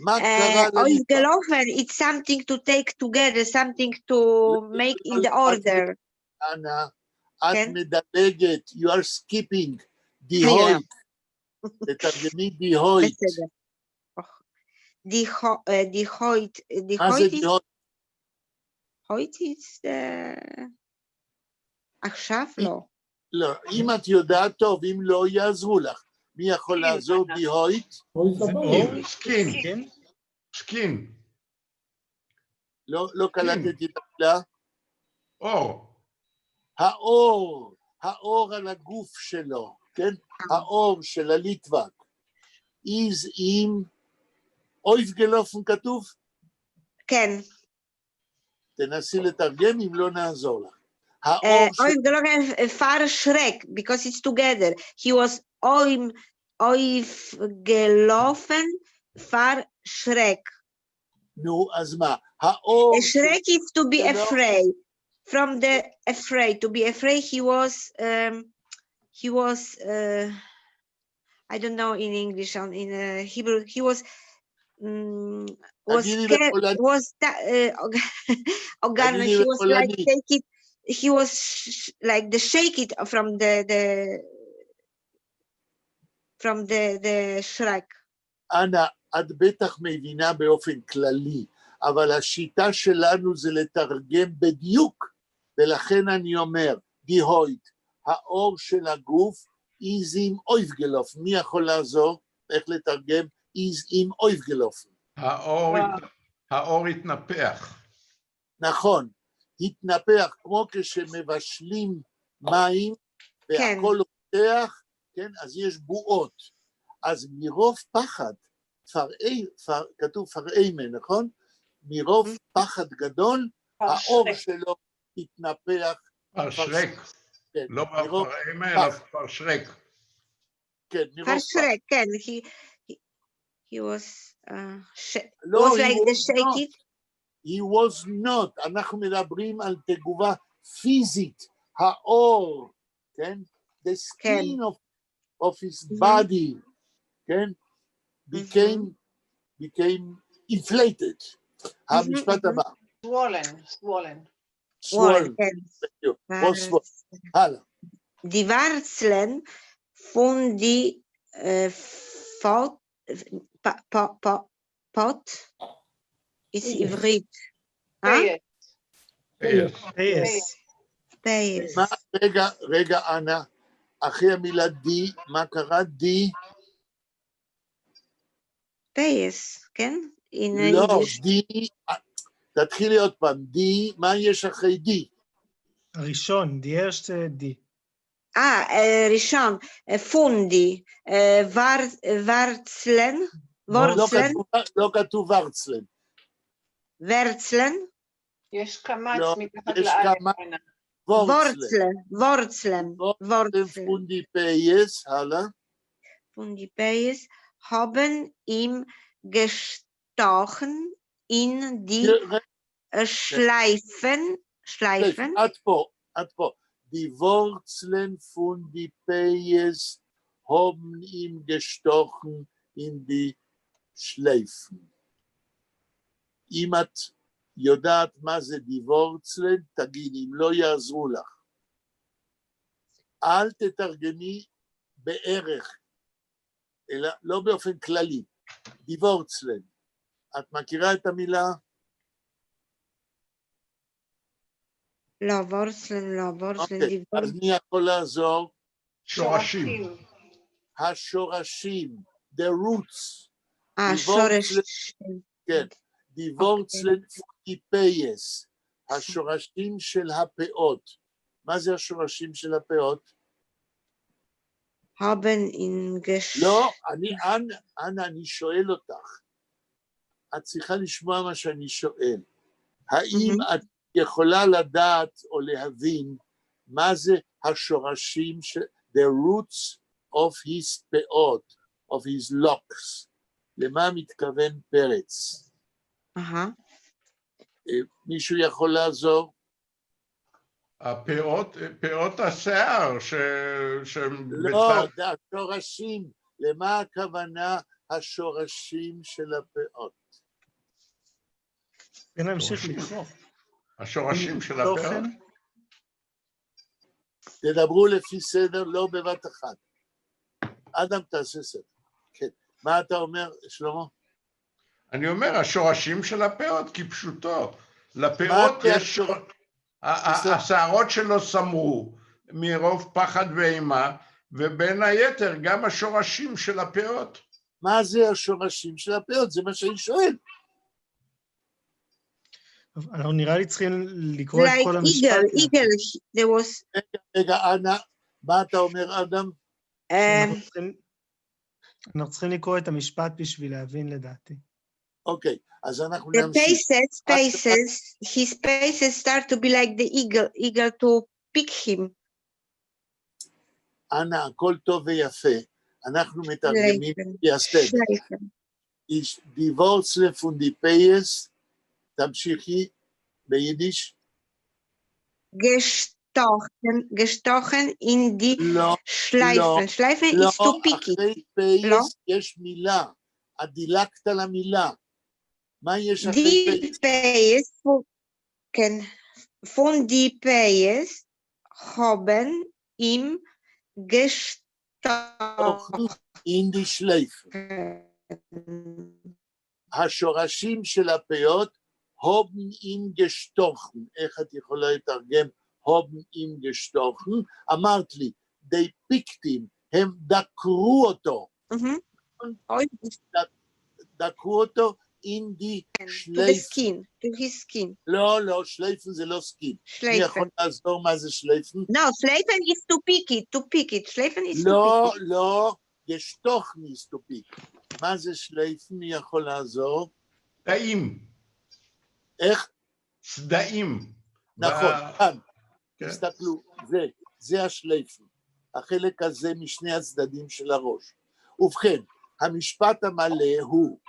Speaker 2: מה קרה לליטבק?
Speaker 5: aufgelaufen, it's something to take together, something to make in the order.
Speaker 2: אנה, את מדלגת, you are skipping. Die Haut. תתרגמי die Haut.
Speaker 5: Die Haut,
Speaker 2: מה זה die Haut?
Speaker 5: Haut is עכשיו לא.
Speaker 2: לא, אם את יודעת טוב, אם לא יעזרו לך. מי יכול לעזור die Haut?
Speaker 4: סקין.
Speaker 2: לא קלטתי את המילה.
Speaker 4: אור.
Speaker 2: האור על הגוף שלו, כן? האור של הליטבק. is עם aufgelaufen כתוב?
Speaker 5: כן.
Speaker 2: תנסי לתרגם אם לא נעזור לך.
Speaker 5: Aufgelaufen, far schreck, because it's together. He was aufgelaufen, far schreck.
Speaker 2: נו, אז מה? האור...
Speaker 5: Schreck is to be afraid. From the afraid, to be afraid, he was, I don't know in English, in Hebrew, he was scared, he was like take it, he was like the shake it from the Shrek.
Speaker 2: אנה, את בטח מבינה באופן כללי, אבל השיטה שלנו זה לתרגם בדיוק, ולכן אני אומר, die Haut, האור של הגוף, is im aufgelaufen. מי יכול לעזור? איך לתרגם? is im aufgelaufen.
Speaker 4: האור התנפח.
Speaker 2: נכון, התנפח, כמו כשמבשלים מים, והכל הופך, כן, אז יש בועות. אז מרוב פחד, כתוב פראימה, נכון? מרוב פחד גדול, האור שלו התנפח.
Speaker 4: פרשרק. לא פראימה, אלא פרשרק.
Speaker 2: כן, מרוב פחד.
Speaker 5: פרשרק, כן. He was like the shake it.
Speaker 2: He was not. אנחנו מדברים על תגובה פיזית, האור, כן? The skin of his body, כן? became inflated. המשפט הבא.
Speaker 3: swollen.
Speaker 2: הלאה.
Speaker 5: Die Wurzeln von die pot is עברית. פייס.
Speaker 2: רגע, אנה. אחרי המילה די, מה קרה? די?
Speaker 5: פייס, כן? In
Speaker 2: לא,
Speaker 5: English.
Speaker 2: די, תתחילי עוד פעם, די, מה יש אחרי די?
Speaker 1: הראשון, die erste, die.
Speaker 5: ראשון, פונדי, ורצלן,
Speaker 2: לא כתוב ורצלן.
Speaker 5: ורצלן,
Speaker 3: יש קמץ
Speaker 2: לא,
Speaker 3: מתחת
Speaker 2: יש
Speaker 3: לאלף.
Speaker 2: קמץ.
Speaker 3: עינה.
Speaker 2: וורצלן.
Speaker 5: וורצלן,
Speaker 2: פונדי פייס, הלאה.
Speaker 5: Fundy Payes haben ihm gestochen in die Schleifen.
Speaker 2: עד פה. Die Wurzeln von die Payes haben ihm gestochen in die Schleifen. אם את יודעת מה זה die Wurzeln, תגידי, אם לא יעזרו לך. אל תתרגמי בערך, אלא לא באופן כללי. die Wurzeln. את מכירה את המילה?
Speaker 5: לא, וורצלן,
Speaker 2: אוקיי, אז מי יכול לעזור?
Speaker 4: שורשים.
Speaker 2: השורשים, the roots.
Speaker 5: שורש.
Speaker 2: כן, die Wurzeln von die Payes, השורשים של הפאות. מה זה השורשים של הפאות?
Speaker 5: haben ihn
Speaker 2: לא, אני שואל אותך. את צריכה לשמוע מה שאני שואל. האם את יכולה לדעת או להבין מה זה השורשים של the roots of his פאות, of his locks? למה מתכוון פרץ? מישהו יכול לעזור?
Speaker 4: פאות השיער
Speaker 2: לא, השורשים. למה הכוונה השורשים של הפאות?
Speaker 1: נמשיך לקרוא.
Speaker 4: השורשים של הפאות.
Speaker 2: תדברו לפי סדר, לא בבת אחת. אדם תעשה סדר. כן. מה אתה אומר, שלמה?
Speaker 4: אני אומר, השורשים של הפאות, כפשוטו. לפאות יש... השערות שלו סמרו מרוב פחד ואימה, ובין היתר גם השורשים של הפאות.
Speaker 2: מה זה השורשים של הפאות? זה מה שאני שואל.
Speaker 1: אנחנו נראה לי צריכים לקרוא את כל המשפט.
Speaker 2: רגע, אנה, מה אתה אומר, אדם?
Speaker 1: אנחנו צריכים לקרוא את המשפט בשביל להבין לדעתי.
Speaker 2: אוקיי, אז אנחנו
Speaker 5: The
Speaker 2: נמשיך.
Speaker 5: his paces start to be like the eagle to pick him.
Speaker 2: אנה, הכל טוב ויפה. אנחנו מתרגמים יסתד. Die Wurzeln von die Payes, תמשיכי ביידיש.
Speaker 5: gestochen in die Schleifen. Schleifen is to pick it.
Speaker 2: אחרי פייס יש מילה. את דילגת על המילה. מה יש אחרי
Speaker 5: פייס? כן. von die Payes haben ihm gestochen.
Speaker 2: in die Schleifen. השורשים של הפאות, haben ihm gestochen. איך את יכולה לתרגם haben ihm gestochen? אמרת לי, they picked him, הם דקרו אותו. דקרו אותו in die Schleifen.
Speaker 5: To his skin.
Speaker 2: לא, שלייפן זה לא סקין. מי יכול לעזור מה זה שלייפן?
Speaker 5: No, שלייפן is to pick it. שלייפן is to pick it.
Speaker 2: לא, gestochen is to pick. מה זה שלייפן? מי יכול לעזור?
Speaker 4: צדעים.
Speaker 2: איך?
Speaker 4: צדעים.
Speaker 2: נכון, כאן. תסתכלו, זה השלייפן. החלק הזה משני הצדדים של הראש. ובכן, המשפט המלא הוא,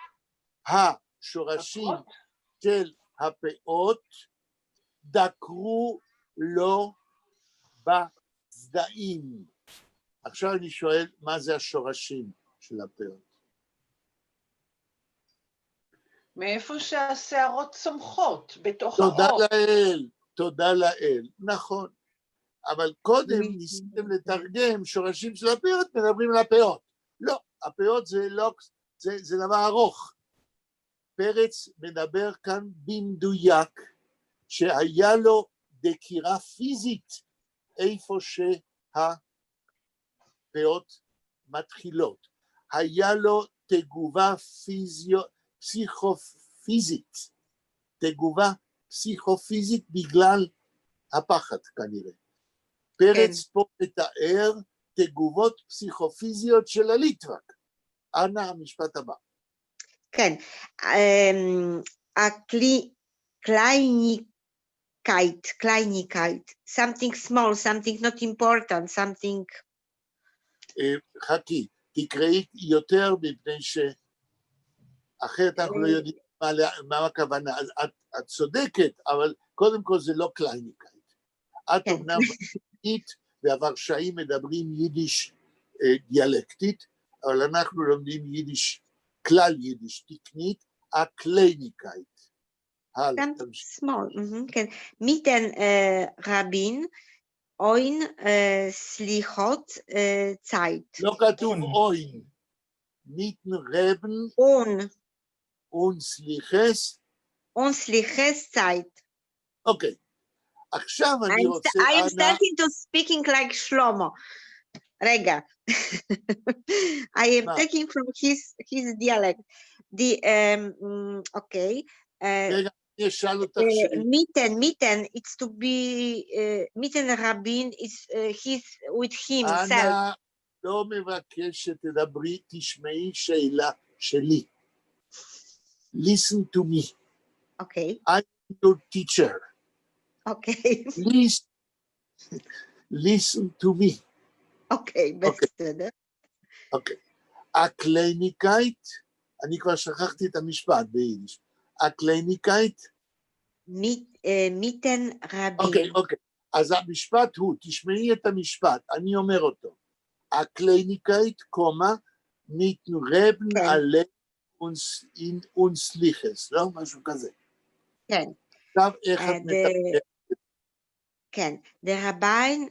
Speaker 2: השורשים של הפאות דקרו לו בצדעים. עכשיו אני שואל, מה זה השורשים של הפאות?
Speaker 3: מאיפה שהשערות צומחות, בתוך האור.
Speaker 2: תודה לאל, נכון. אבל קודם ניסיתם לתרגם שורשים של הפאות, מדברים על הפאות. לא, הפאות זה דבר ארוך. פרץ מדבר כאן במדויק, שהיה לו דקירה פיזית, איפה שהפאות מתחילות. היה לו תגובה פסיכופיזית, תגובה פסיכופיזית בגלל הפחד כנראה. פרץ פה מתאר תגובות פסיכופיזיות של הליטווק. אנא המשפט הבא.
Speaker 5: כן, קלייניקייט, something small, something not important, something...
Speaker 2: חכי, תקראי יותר מפני שאחרת אנחנו לא יודעים מה הכוונה. אז את צודקת, אבל קודם כל זה לא קלייניקייט. את אומנם ותיקית, והוורשאים מדברים יידיש דיאלקטית, אבל אנחנו לומדים יידיש, כלל יידיש תקנית, הקלייניקייט.
Speaker 5: small, כן. מיתן רבין, אוין סליחות צייט.
Speaker 2: לא כתוב אוין. מיתן רבן. און סליחס.
Speaker 5: און סליחס צייט.
Speaker 2: אוקיי. עכשיו אני רוצה...
Speaker 5: I am starting to speaking like שלמה. רגע. I am taking from his dialect. Okay.
Speaker 2: רגע, אני אשאל אותך
Speaker 5: מיתן, it's to be, מיתן רבין, he's with himself.
Speaker 2: אנא, לא מבקש שתדברי, תשמעי שאלה שלי. Listen to me.
Speaker 5: Okay.
Speaker 2: I'm your teacher.
Speaker 5: Okay.
Speaker 2: Please, listen to me.
Speaker 5: Okay, בסדר.
Speaker 2: אוקיי. הקלייניקאית, אני כבר שכחתי את המשפט ביידיש. הקלייניקאית?
Speaker 5: מיתן רבין.
Speaker 2: אוקיי. אז המשפט הוא, תשמעי את המשפט, אני אומר אותו. הקלייניקאית, קומה, מיתן רבן עלי ונסליחס, לא? משהו כזה.
Speaker 5: כן.
Speaker 2: עכשיו איך את מתארת?
Speaker 5: כן. The rabbin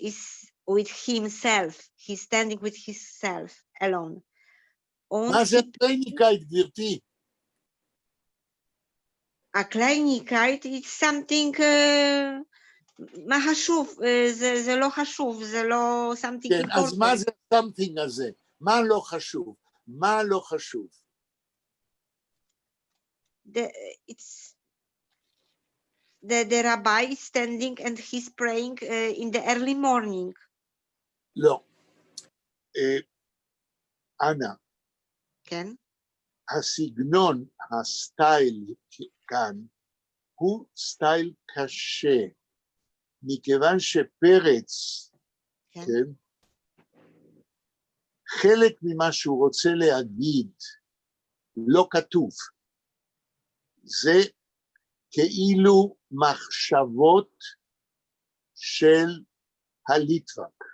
Speaker 5: is with himself. He's standing with himself, alone.
Speaker 2: מה זה הקלייניקאית, גברתי?
Speaker 5: הקלייניקאית היא something, מה חשוב? זה לא חשוב, זה לא something important.
Speaker 2: כן, אז מה זה something הזה? מה לא חשוב? מה לא חשוב?
Speaker 5: The rabbi is standing and he's praying in the early morning.
Speaker 2: לא. אנה.
Speaker 5: כן.
Speaker 2: הסגנון, הסטייל כאן, הוא סטייל קשה, מכיוון שפרץ, כן, חלק ממה שהוא רוצה להגיד לא כתוב. זה כאילו מחשבות של הליטווק,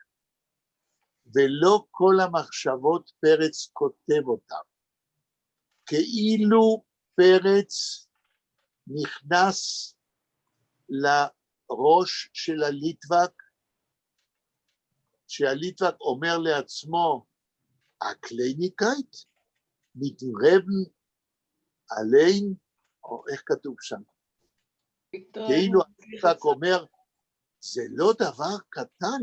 Speaker 2: ולא כל המחשבות פרץ כותב אותם. כאילו פרץ נכנס לראש של הליטווק, שהליטווק אומר לעצמו, הקלייניקאית, מתרבן עליין, או איך כתוב שם? כאילו הליטווק אומר, זה לא דבר קטן,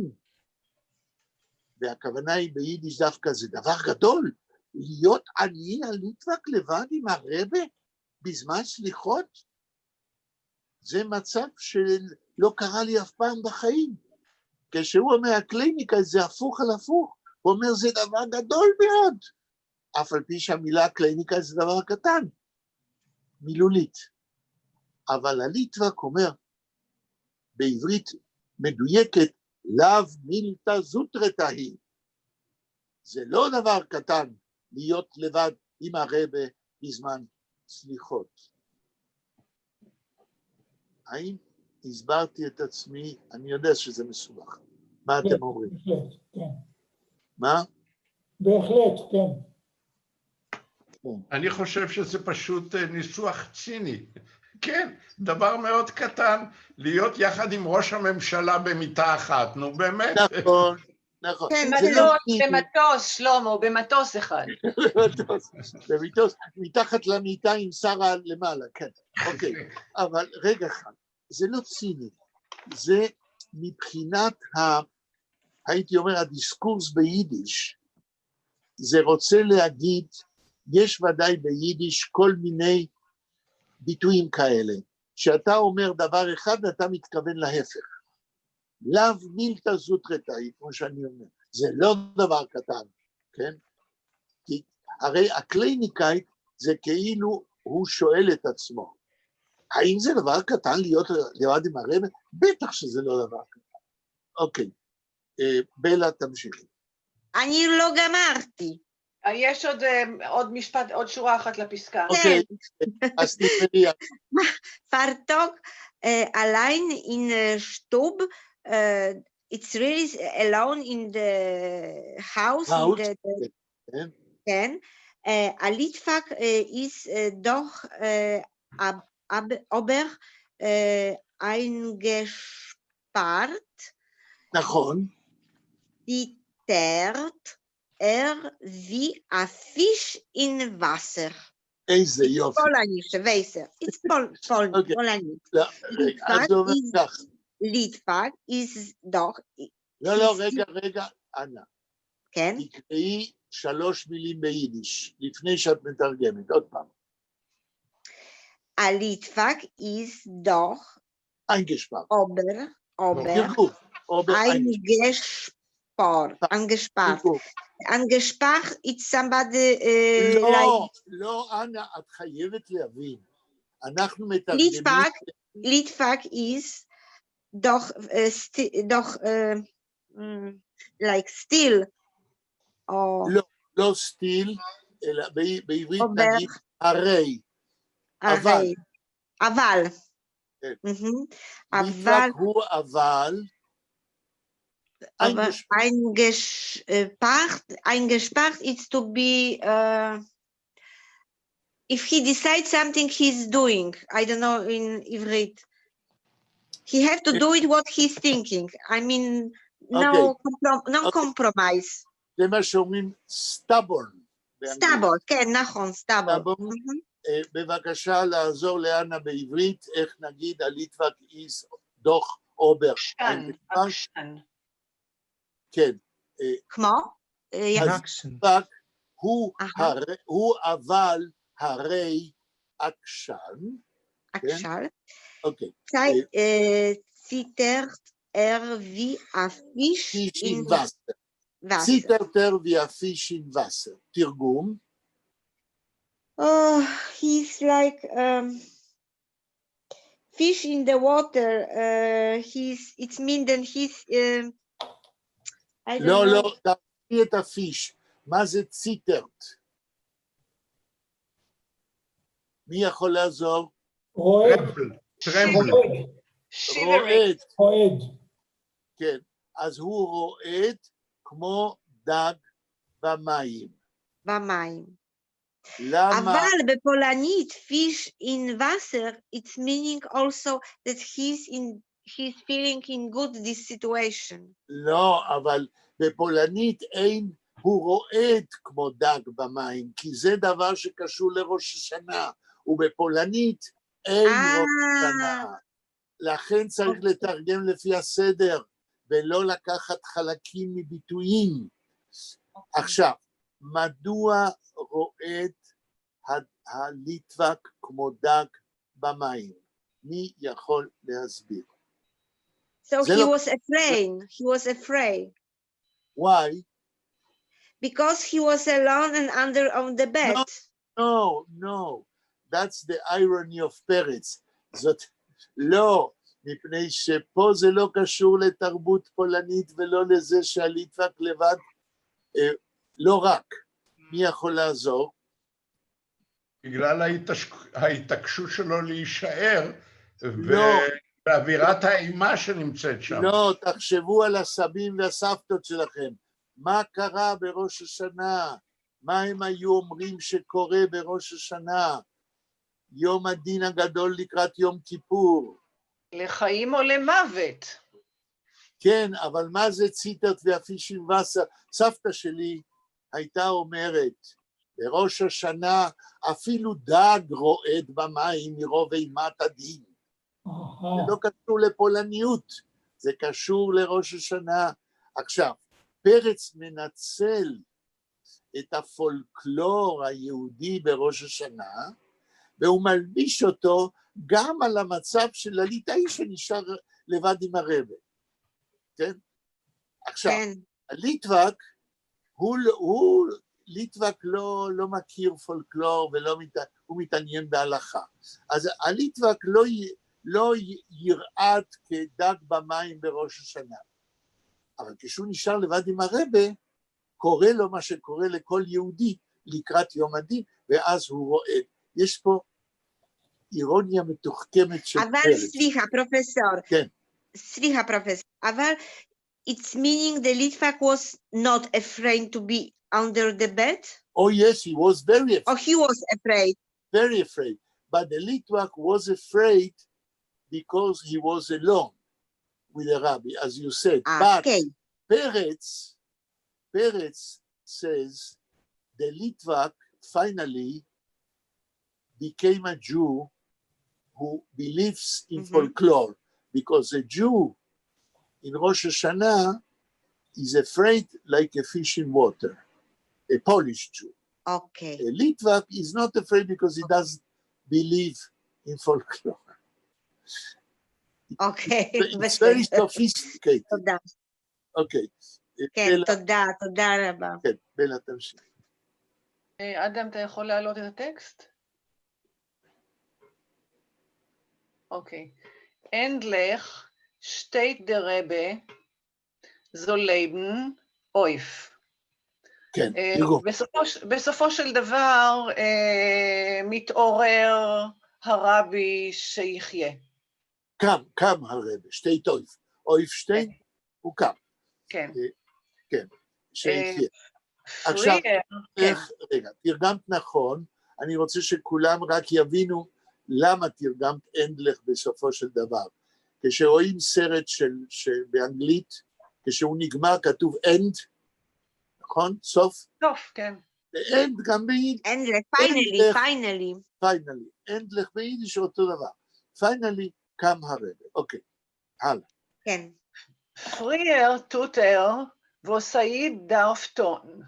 Speaker 2: והכוונה היא ביידיש דווקא, זה דבר גדול, להיות עני הליטווק לבד עם הרבה בזמן סליחות, זה מצב שלא קרה לי אף פעם בחיים. כשהוא אומר הקליניקה זה הפוך על הפוך, הוא אומר זה דבר גדול מאוד, אף על פי שהמילה קליניקה זה דבר קטן, מילולית. אבל הליטווק אומר בעברית מדויקת, לאו מילתא זוטרתא היא. זה לא דבר קטן להיות לבד עם הרבה בזמן סליחות. האם הסברתי את עצמי? אני יודע שזה מסובך. מה אתם אומרים?
Speaker 6: בהחלט, כן.
Speaker 2: מה?
Speaker 6: בהחלט, כן.
Speaker 4: אני חושב שזה פשוט ניסוח ציני. כן, דבר מאוד קטן, להיות יחד עם ראש הממשלה במיטה אחת, נו באמת.
Speaker 2: נכון, נכון.
Speaker 3: במטוס, שלמה, במטוס אחד.
Speaker 2: במטוס, מתחת למיטה עם שרה למעלה, כן. אוקיי, אבל רגע אחד, זה לא ציני, זה מבחינת הייתי אומר, הדיסקורס ביידיש, זה רוצה להגיד, יש ודאי ביידיש כל מיני ביטויים כאלה, שאתה אומר דבר אחד ואתה מתכוון להפך. לאו מילתא זוטרתאי, כמו שאני אומר, זה לא דבר קטן, כן? כי הרי הקליניקאית זה כאילו הוא שואל את עצמו, האם זה דבר קטן להיות לבד עם הרב? בטח שזה לא דבר קטן. אוקיי, בלה תמשיכי.
Speaker 5: אני לא גמרתי.
Speaker 3: יש עוד משפט, עוד שורה אחת לפסקה.
Speaker 2: אוקיי, אז תפרי.
Speaker 5: Fartok allein in Stub, it's really alone in the house. כן. הליטפק is doch aber eingespart.
Speaker 2: נכון.
Speaker 5: Zittert wie a fish in Wasser.
Speaker 2: איזה יופי.
Speaker 5: פולניש, וייסר. It's פולניש.
Speaker 2: אז זה אומר כך.
Speaker 5: ליטפק is doch.
Speaker 2: לא, רגע, אנה.
Speaker 5: כן.
Speaker 2: תקראי 3 מילים ביידיש, לפני שאת מתרגמת, עוד פעם.
Speaker 5: הליטפק is doch.
Speaker 2: eingespart.
Speaker 5: Eingespart. Angespart is somebody
Speaker 2: לא, אנה, את חייבת להבין. אנחנו מתרגמים...
Speaker 5: ליטפק is doch like still.
Speaker 2: לא סטיל, אלא בעברית נגיד הרי. אבל. ליטפק הוא אבל.
Speaker 5: Eingespart is to be if he decides something he's doing. I don't know in Ivrit. He have to do it what he's thinking. I mean, no compromise.
Speaker 2: זה מה שאומרים stubborn.
Speaker 5: stubborn, כן, נכון, stubborn.
Speaker 2: בבקשה לעזור לאנה בעברית, איך נגיד הליטבק is דוח אובר.
Speaker 3: עקשן.
Speaker 2: כן.
Speaker 5: כמו?
Speaker 2: הליטבק הוא אבל הרי עקשן.
Speaker 5: עקשן.
Speaker 2: אוקיי.
Speaker 5: ציטרט wie a fish in
Speaker 2: Wasser. ציטרטר wie a fish in Wasser. תרגום.
Speaker 5: He's like fish in the water. It's mean that he's I don't know.
Speaker 2: לא, תראי את הפיש. מה זה ציטרט? מי יכול לעזור?
Speaker 4: טרמבל.
Speaker 2: רועד. כן, אז הוא רועד כמו דג במים. למה?
Speaker 5: אבל בפולנית, fish in Wasser, it's meaning also that he's feeling in good this situation.
Speaker 2: לא, אבל בפולנית אין, הוא רועד כמו דג במים, כי זה דבר שקשור לראש השנה, ובפולנית אין ראש השנה. לכן צריך לתרגם לפי הסדר, ולא לקחת חלקים מביטויים. עכשיו, מדוע רועד הליטבק כמו דג במים? מי יכול להסביר?
Speaker 5: So he was afraid.
Speaker 2: Why?
Speaker 5: Because he was alone and on the bed.
Speaker 2: No. That's the irony of Peretz. זאת לא, מפני שפה זה לא קשור לתרבות פולנית ולא לזה שהליטבק לבד, לא רק. מי יכול לעזור?
Speaker 4: בגלל ההתעקשות שלו להישאר, באווירת האימה שנמצאת שם.
Speaker 2: לא, תחשבו על הסבים והסבתות שלכם. מה קרה בראש השנה? מה הם היו אומרים שקורה בראש השנה? יום הדין הגדול לקראת יום כיפור.
Speaker 3: לחיים או למוות.
Speaker 2: כן, אבל מה זה ציטרט והפיש עם וסר? סבתא שלי הייתה אומרת, בראש השנה אפילו דג רועד במים מרוב אימת הדין. זה לא קשור לפולניות, זה קשור לראש השנה. עכשיו, פרץ מנצל את הפולקלור היהודי בראש השנה, והוא מלביש אותו גם על המצב של הליטאי שנשאר לבד עם הרבה. כן? עכשיו,
Speaker 5: כן.
Speaker 2: הליטווק, ליטווק לא מכיר פולקלור הוא מתעניין בהלכה. אז הליטווק לא ירעד כדג במים בראש השנה. אבל כשהוא נשאר לבד עם הרבה, קורה לו מה שקורה לכל יהודי לקראת יום הדין, ואז הוא רואה. יש פה אירוניה מתוחכמת של
Speaker 5: אבל
Speaker 2: פרק.
Speaker 5: סליחה, פרופסור.
Speaker 2: כן.
Speaker 5: סליחה, פרופסור. אבל it's meaning the Litvak was not afraid to be under the bed?
Speaker 2: Oh yes, he was very afraid.
Speaker 5: Or he was afraid?
Speaker 2: Very afraid. But the Litvak was afraid because he was alone with the rabbi, as you said.
Speaker 5: Okay.
Speaker 2: But Peretz says the Litvak finally became a Jew who believes in folklore, because a Jew in Rosh Hashanah is afraid like a fish in water, a Polish Jew.
Speaker 5: Okay.
Speaker 2: A Litvak is not afraid because he doesn't believe in folklore.
Speaker 5: Okay.
Speaker 2: It's very sophisticated.
Speaker 5: תודה.
Speaker 2: Okay.
Speaker 5: כן, תודה רבה.
Speaker 2: כן, בלה תמשיך.
Speaker 3: אדם, אתה יכול להעלות את הטקסט? אוקיי. אנדלך, שטייט דר רבה, זו לייבן, אויף.
Speaker 2: כן, תראו.
Speaker 3: בסופו של דבר מתעורר הרבי שיחיה.
Speaker 2: קם הרבה, שטייט אויף. אויף שטיין, הוא קם.
Speaker 3: כן.
Speaker 2: כן, שיחיה. עכשיו, רגע, תרגמת נכון, אני רוצה שכולם רק יבינו למה תרגמת אנדלך בסופו של דבר. כשרואים סרט באנגלית, כשהוא נגמר כתוב end, נכון? סוף?
Speaker 3: סוף, כן.
Speaker 2: end גם ביידיש.
Speaker 5: אנדלך, finally.
Speaker 2: אנדלך ביידיש אותו דבר. finally קם הרבה. אוקיי, הלאה.
Speaker 5: כן.
Speaker 3: פריאר טוטר וסעיד דרפטון.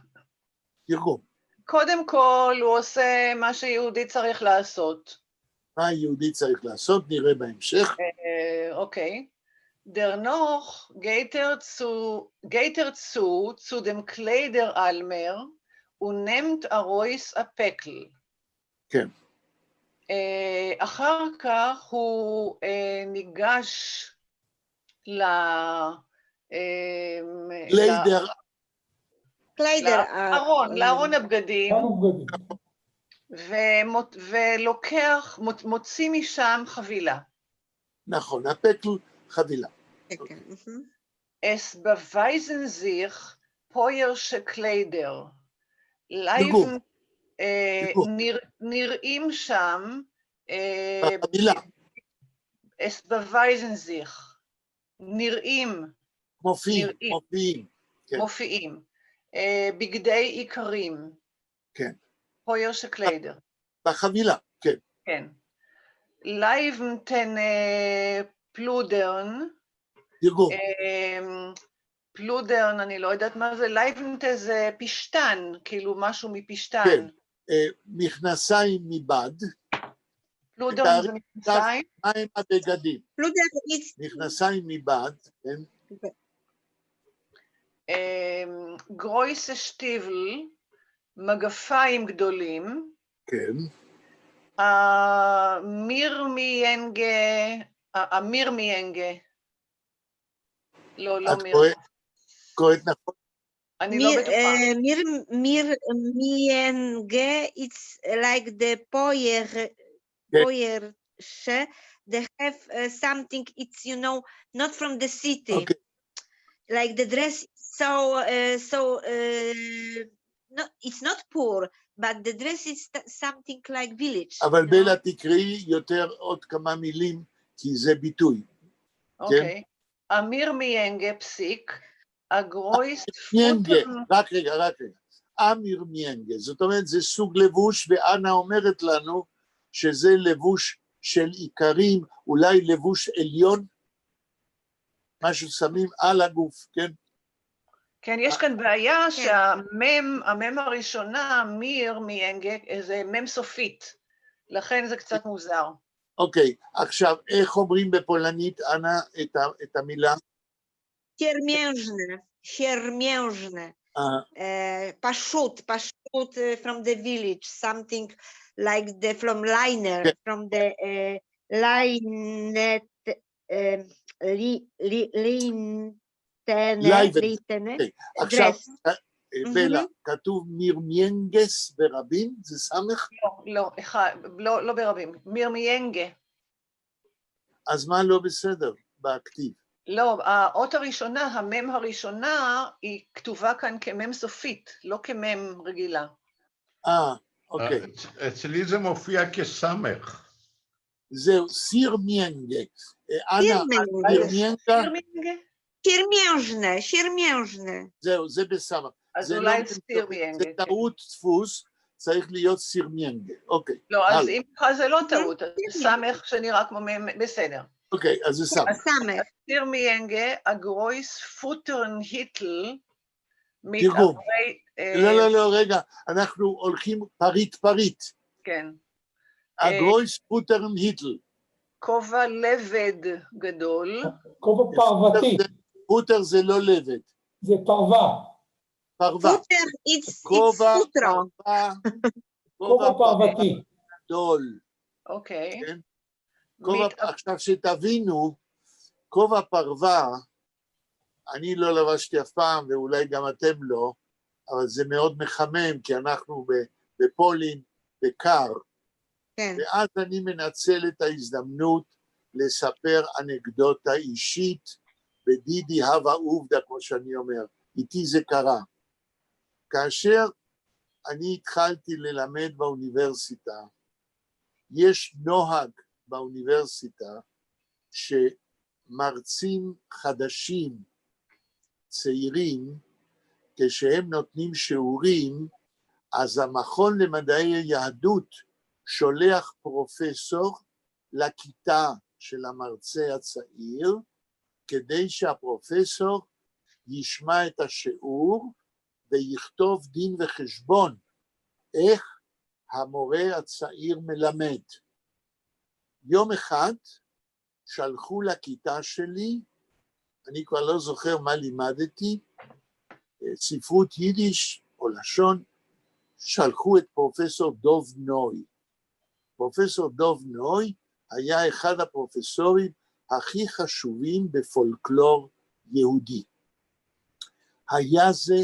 Speaker 2: תרגום.
Speaker 3: קודם כל הוא עושה מה שיהודי צריך לעשות.
Speaker 2: מה היהודי צריך לעשות? נראה בהמשך.
Speaker 3: אוקיי. דרנוך גייטר צו דם קליידר אלמר ונמת ארויס הפקל.
Speaker 2: כן.
Speaker 3: אחר כך הוא ניגש לארון הבגדים, ולוקח, מוציא משם חבילה.
Speaker 2: נכון, הפקל חבילה.
Speaker 3: Es beweisen sich Poyersche Kleider. נראים שם,
Speaker 2: חבילה.
Speaker 3: Es beweisen sich. נראים. מופיעים. בגדי עיקרים.
Speaker 2: כן.
Speaker 3: פוירשה קליידר.
Speaker 2: בחבילה, כן.
Speaker 3: כן. לייבנטן פלודרן.
Speaker 2: תרגום.
Speaker 3: פלודרן, אני לא יודעת מה זה, לייבנטה זה פשטן, כאילו משהו מפשטן.
Speaker 2: כן. מכנסיים מבד.
Speaker 3: פלודרן זה מכנסיים?
Speaker 2: מה הם הבגדים? מכנסיים מבד, כן.
Speaker 3: גרויסה שטיבל, מגפיים גדולים.
Speaker 2: כן.
Speaker 3: אמיר מיינגה. לא מיר.
Speaker 2: קוראת נכון?
Speaker 3: אני לא בטוחה.
Speaker 5: מיר מיינגה, it's like the poyer, they have something, it's, you know, not from the city.
Speaker 2: Okay.
Speaker 5: Like the dress, so no, it's not poor, but the dress is something like village.
Speaker 2: אבל בלה תקראי יותר עוד כמה מילים, כי זה ביטוי.
Speaker 3: אוקיי. אמיר מיינגה פסיק, הגרויס
Speaker 2: מיינגה, רק רגע. אמיר מיינגה, זאת אומרת, זה סוג לבוש, ואנה אומרת לנו שזה לבוש של עיקרים, אולי לבוש עליון, משהו שמים על הגוף, כן?
Speaker 3: כן, יש כאן בעיה שהמם הראשונה, מיר מיינגה, זה מם סופית. לכן זה קצת מוזר.
Speaker 2: אוקיי, עכשיו, איך אומרים בפולנית, אנה, את המילה?
Speaker 5: Siermiężne, siermiężne. Pashut, from the village, something like from liner,
Speaker 2: Okay.
Speaker 5: from the linet, ליטנה,
Speaker 2: עכשיו, בלה, כתוב מירמיינגס ברבים? זה סמך?
Speaker 3: לא ברבים, מיר מיינגה.
Speaker 2: אז מה לא בסדר בכתיב?
Speaker 3: לא, האות הראשונה, המם הראשונה, היא כתובה כאן כמם סופית, לא כמם רגילה.
Speaker 2: אוקיי.
Speaker 4: אצלי זה מופיע כסמך.
Speaker 2: זהו, סירמיינגה. אנה, מירמיינגה?
Speaker 5: siermiężne.
Speaker 2: זהו, זה בסמך.
Speaker 3: אז אולי סירמיינגה.
Speaker 2: זה טעות דפוס, צריך להיות סירמיינגה. אוקיי.
Speaker 3: לא, אז אם לך זה לא טעות, זה סמך שנראה כמו מם, בסדר.
Speaker 2: אוקיי, אז זה סמך.
Speaker 3: סירמיינגה, הגרויס פוטרן היטל,
Speaker 2: תרגום. לא, רגע, אנחנו הולכים פריט.
Speaker 3: כן.
Speaker 2: הגרויס פוטרן היטל.
Speaker 3: כובע לבד גדול.
Speaker 6: כובע פרותי.
Speaker 2: פוטר זה לא לבד.
Speaker 6: זה פרווה.
Speaker 5: פוטר, it's פוטרו.
Speaker 6: כובע פרותי.
Speaker 2: גדול.
Speaker 3: אוקיי.
Speaker 2: עכשיו שתבינו, כובע פרווה, אני לא לבשתי אף פעם, ואולי גם אתם לא, אבל זה מאוד מחמם, כי אנחנו בפולין, בקר, ואז אני מנצל את ההזדמנות לספר אנקדוטה אישית, בדידי הווה עובדה, כמו שאני אומר, איתי זה קרה. כאשר אני התחלתי ללמד באוניברסיטה, יש נוהג באוניברסיטה, שמרצים חדשים, צעירים, כשהם נותנים שיעורים, אז המכון למדעי היהדות שולח פרופסור לכיתה של המרצה הצעיר, כדי שהפרופסור ישמע את השיעור ויכתוב דין וחשבון איך המורה הצעיר מלמד. יום אחד שלחו לכיתה שלי, אני כבר לא זוכר מה לימדתי, ספרות יידיש או לשון, שלחו את פרופסור דוב נוי. פרופסור דוב נוי היה אחד הפרופסורים הכי חשובים בפולקלור יהודי. היה זה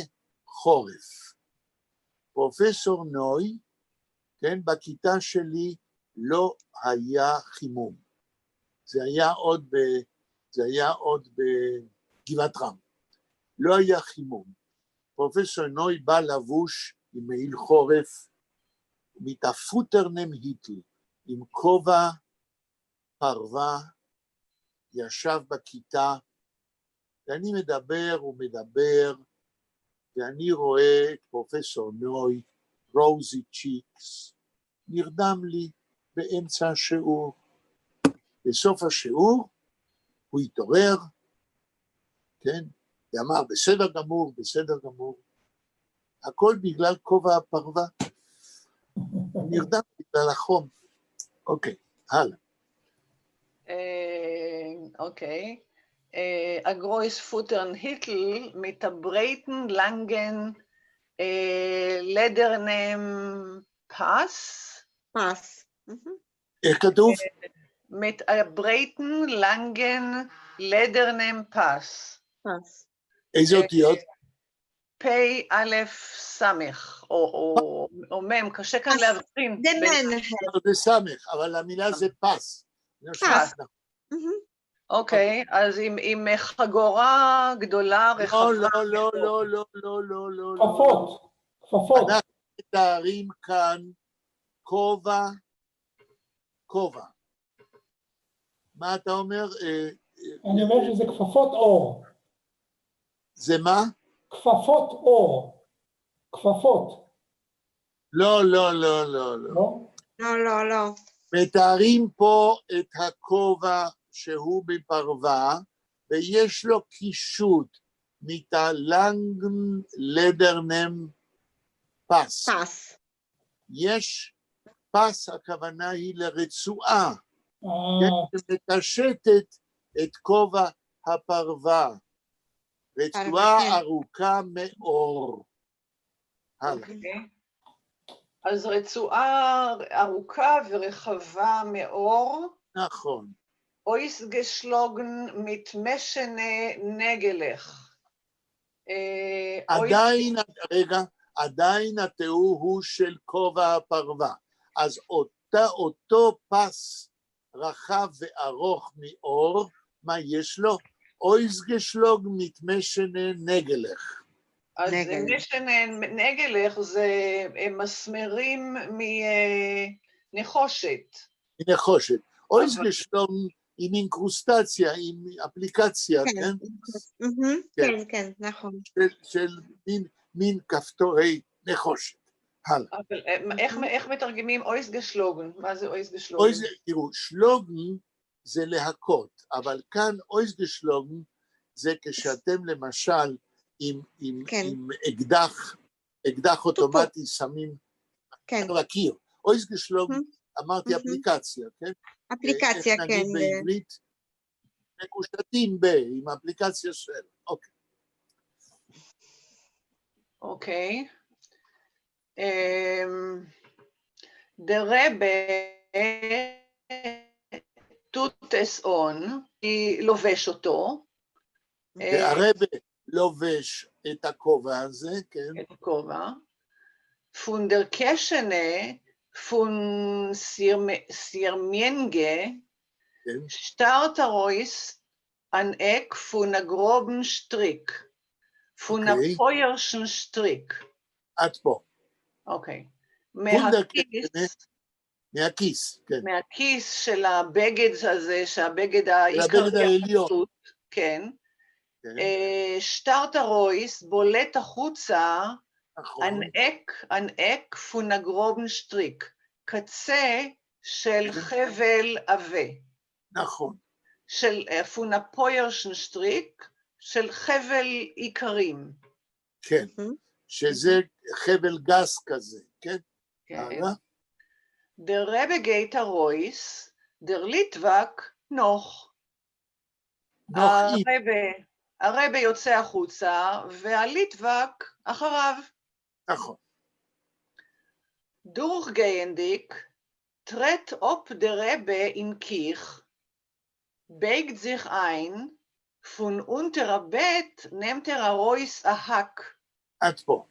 Speaker 2: חורף. פרופסור נוי, כן, בכיתה שלי לא היה חימום. זה היה עוד בגבעת רם. לא היה חימום. פרופסור נוי בא לבוש עם מעיל חורף, מתפוטרנם היטל, עם כובע פרווה, ישב בכיתה, ואני מדבר, ואני רואה את פרופסור נוי, רוזי צ'יקס, נרדם לי באמצע השיעור. בסוף השיעור הוא התעורר, כן, ואמר, בסדר גמור, הכל בגלל כובע הפרווה, נרדם בגלל החום. אוקיי, הלאה.
Speaker 3: אוקיי. הגרויס פוטרן היטל מתברייטן לנגן לדרנם פס.
Speaker 2: איך כתוב?
Speaker 3: מתברייטן לנגן לדרנם פס.
Speaker 2: איזה אותיות?
Speaker 3: פי א' סמך, או מם, קשה כאן להבחין.
Speaker 2: זה סמך, אבל המילה זה פס.
Speaker 3: פס. אוקיי, אז עם חגורה גדולה, רחבה.
Speaker 2: לא.
Speaker 6: כפפות.
Speaker 2: אנחנו מתארים כאן כובע. מה אתה אומר?
Speaker 6: אני אומר שזה כפפות אור.
Speaker 2: זה מה?
Speaker 6: כפפות אור. כפפות.
Speaker 2: לא.
Speaker 5: לא.
Speaker 2: מתארים פה את הכובע שהוא בפרווה, ויש לו קישוט מתלנגן לדרנם פס.
Speaker 5: Pass.
Speaker 2: יש פס, הכוונה היא לרצועה,
Speaker 6: אה,
Speaker 2: שמקשטת את כובע הפרווה. רצועה
Speaker 5: כן.
Speaker 2: ארוכה מאור. הלאה.
Speaker 3: אוקיי. אז רצועה ארוכה ורחבה מאור,
Speaker 2: נכון.
Speaker 3: אויס גשלוגן מתמשנה נגלך.
Speaker 2: עדיין, רגע, עדיין התיאור הוא של כובע הפרווה. אז אותו פס רחב וארוך מאור, מה יש לו? אויס גשלוג מתמשנה נגלך.
Speaker 3: אז
Speaker 5: נגל.
Speaker 3: משנה נגלך זה מסמרים מנחושת.
Speaker 2: נחושת. אויס גשלוג עם אינקרוסטציה, עם אפליקציה,
Speaker 5: כן.
Speaker 2: כן?
Speaker 5: כן, כן, נכון.
Speaker 2: של מין כפתורי נחושת. הלאה.
Speaker 3: אבל איך מתרגמים אויס גשלוגן? מה זה אויס גשלוגן?
Speaker 2: תראו, שלוגן זה להכות, אבל כאן אויס גשלוגן זה כשאתם למשל
Speaker 5: כן.
Speaker 2: עם אקדח אוטומטי שמים
Speaker 5: כן.
Speaker 2: לקיר. אויס גשלוגן, אמרתי אפליקציה, כן?
Speaker 5: אפליקציה,
Speaker 2: איך
Speaker 5: כן.
Speaker 2: נגיד בעברית? מקושטים עם אפליקציה של, אוקיי.
Speaker 3: אוקיי. Der Rebbe tut es on, היא לובש אותו.
Speaker 2: והרבא לובש את הכובע הזה, כן?
Speaker 3: את הכובע. Von der Keschene, von Sirmienge,
Speaker 2: כן.
Speaker 3: starrt Reus an Eck von der groben Strick, von der
Speaker 2: Okay.
Speaker 3: Feuerschen Strick.
Speaker 2: עד פה.
Speaker 3: אוקיי.
Speaker 2: Von der Keschene, מהכיס, כן.
Speaker 3: מהכיס של הבגד הזה, שהבגד
Speaker 2: הבגד העליון.
Speaker 3: הפשוט, כן.
Speaker 2: כן,
Speaker 3: שטרט הרויס בולט החוצה,
Speaker 2: נכון.
Speaker 3: ענק פונגרובן שטריק, קצה של חבל עבה,
Speaker 2: נכון.
Speaker 3: של פונפוירשן שטריק, של חבל עיקרים.
Speaker 2: כן, שזה חבל גס כזה, כן?
Speaker 3: כן.
Speaker 2: הלאה.
Speaker 3: Der Rebbe geht Reus, der Litwak noch.
Speaker 2: נוחים,
Speaker 3: הרבה יוצא החוצה, והליטווק אחריו.
Speaker 2: נכון.
Speaker 3: Durchgehendig tritt ob der Rebbe in Kirch, beigt sich ein, von unterer Bett nimmt Reus a Hack.
Speaker 2: עד פה.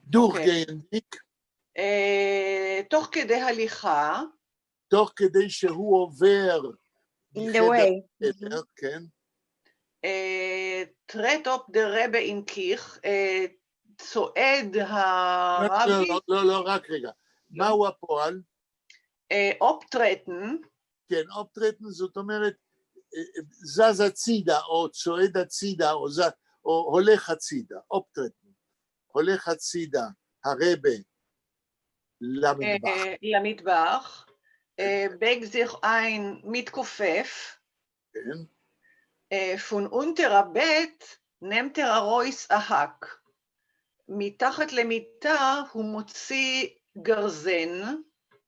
Speaker 2: דורגנדיק,
Speaker 3: תוך כדי הליכה,
Speaker 2: תוך כדי שהוא עובר
Speaker 5: In the
Speaker 2: מחדר
Speaker 5: way.
Speaker 2: לחדר, כן?
Speaker 3: טרט אופ דה רבה אין קיך, צועד הרבי,
Speaker 2: לא, רק רגע. מהו הפועל?
Speaker 3: אופטרטן,
Speaker 2: כן, אופטרטן זאת אומרת, זז הצידה, או צועד הצידה, או הולך הצידה, אופטרטן. הולך הצידה, הרבה, למטבח.
Speaker 3: למטבח, בייג זיך אין מתכופף,
Speaker 2: כן,
Speaker 3: פון אונטר הבט נמטר הרויס ההק. מתחת למיטה הוא מוציא גרזן.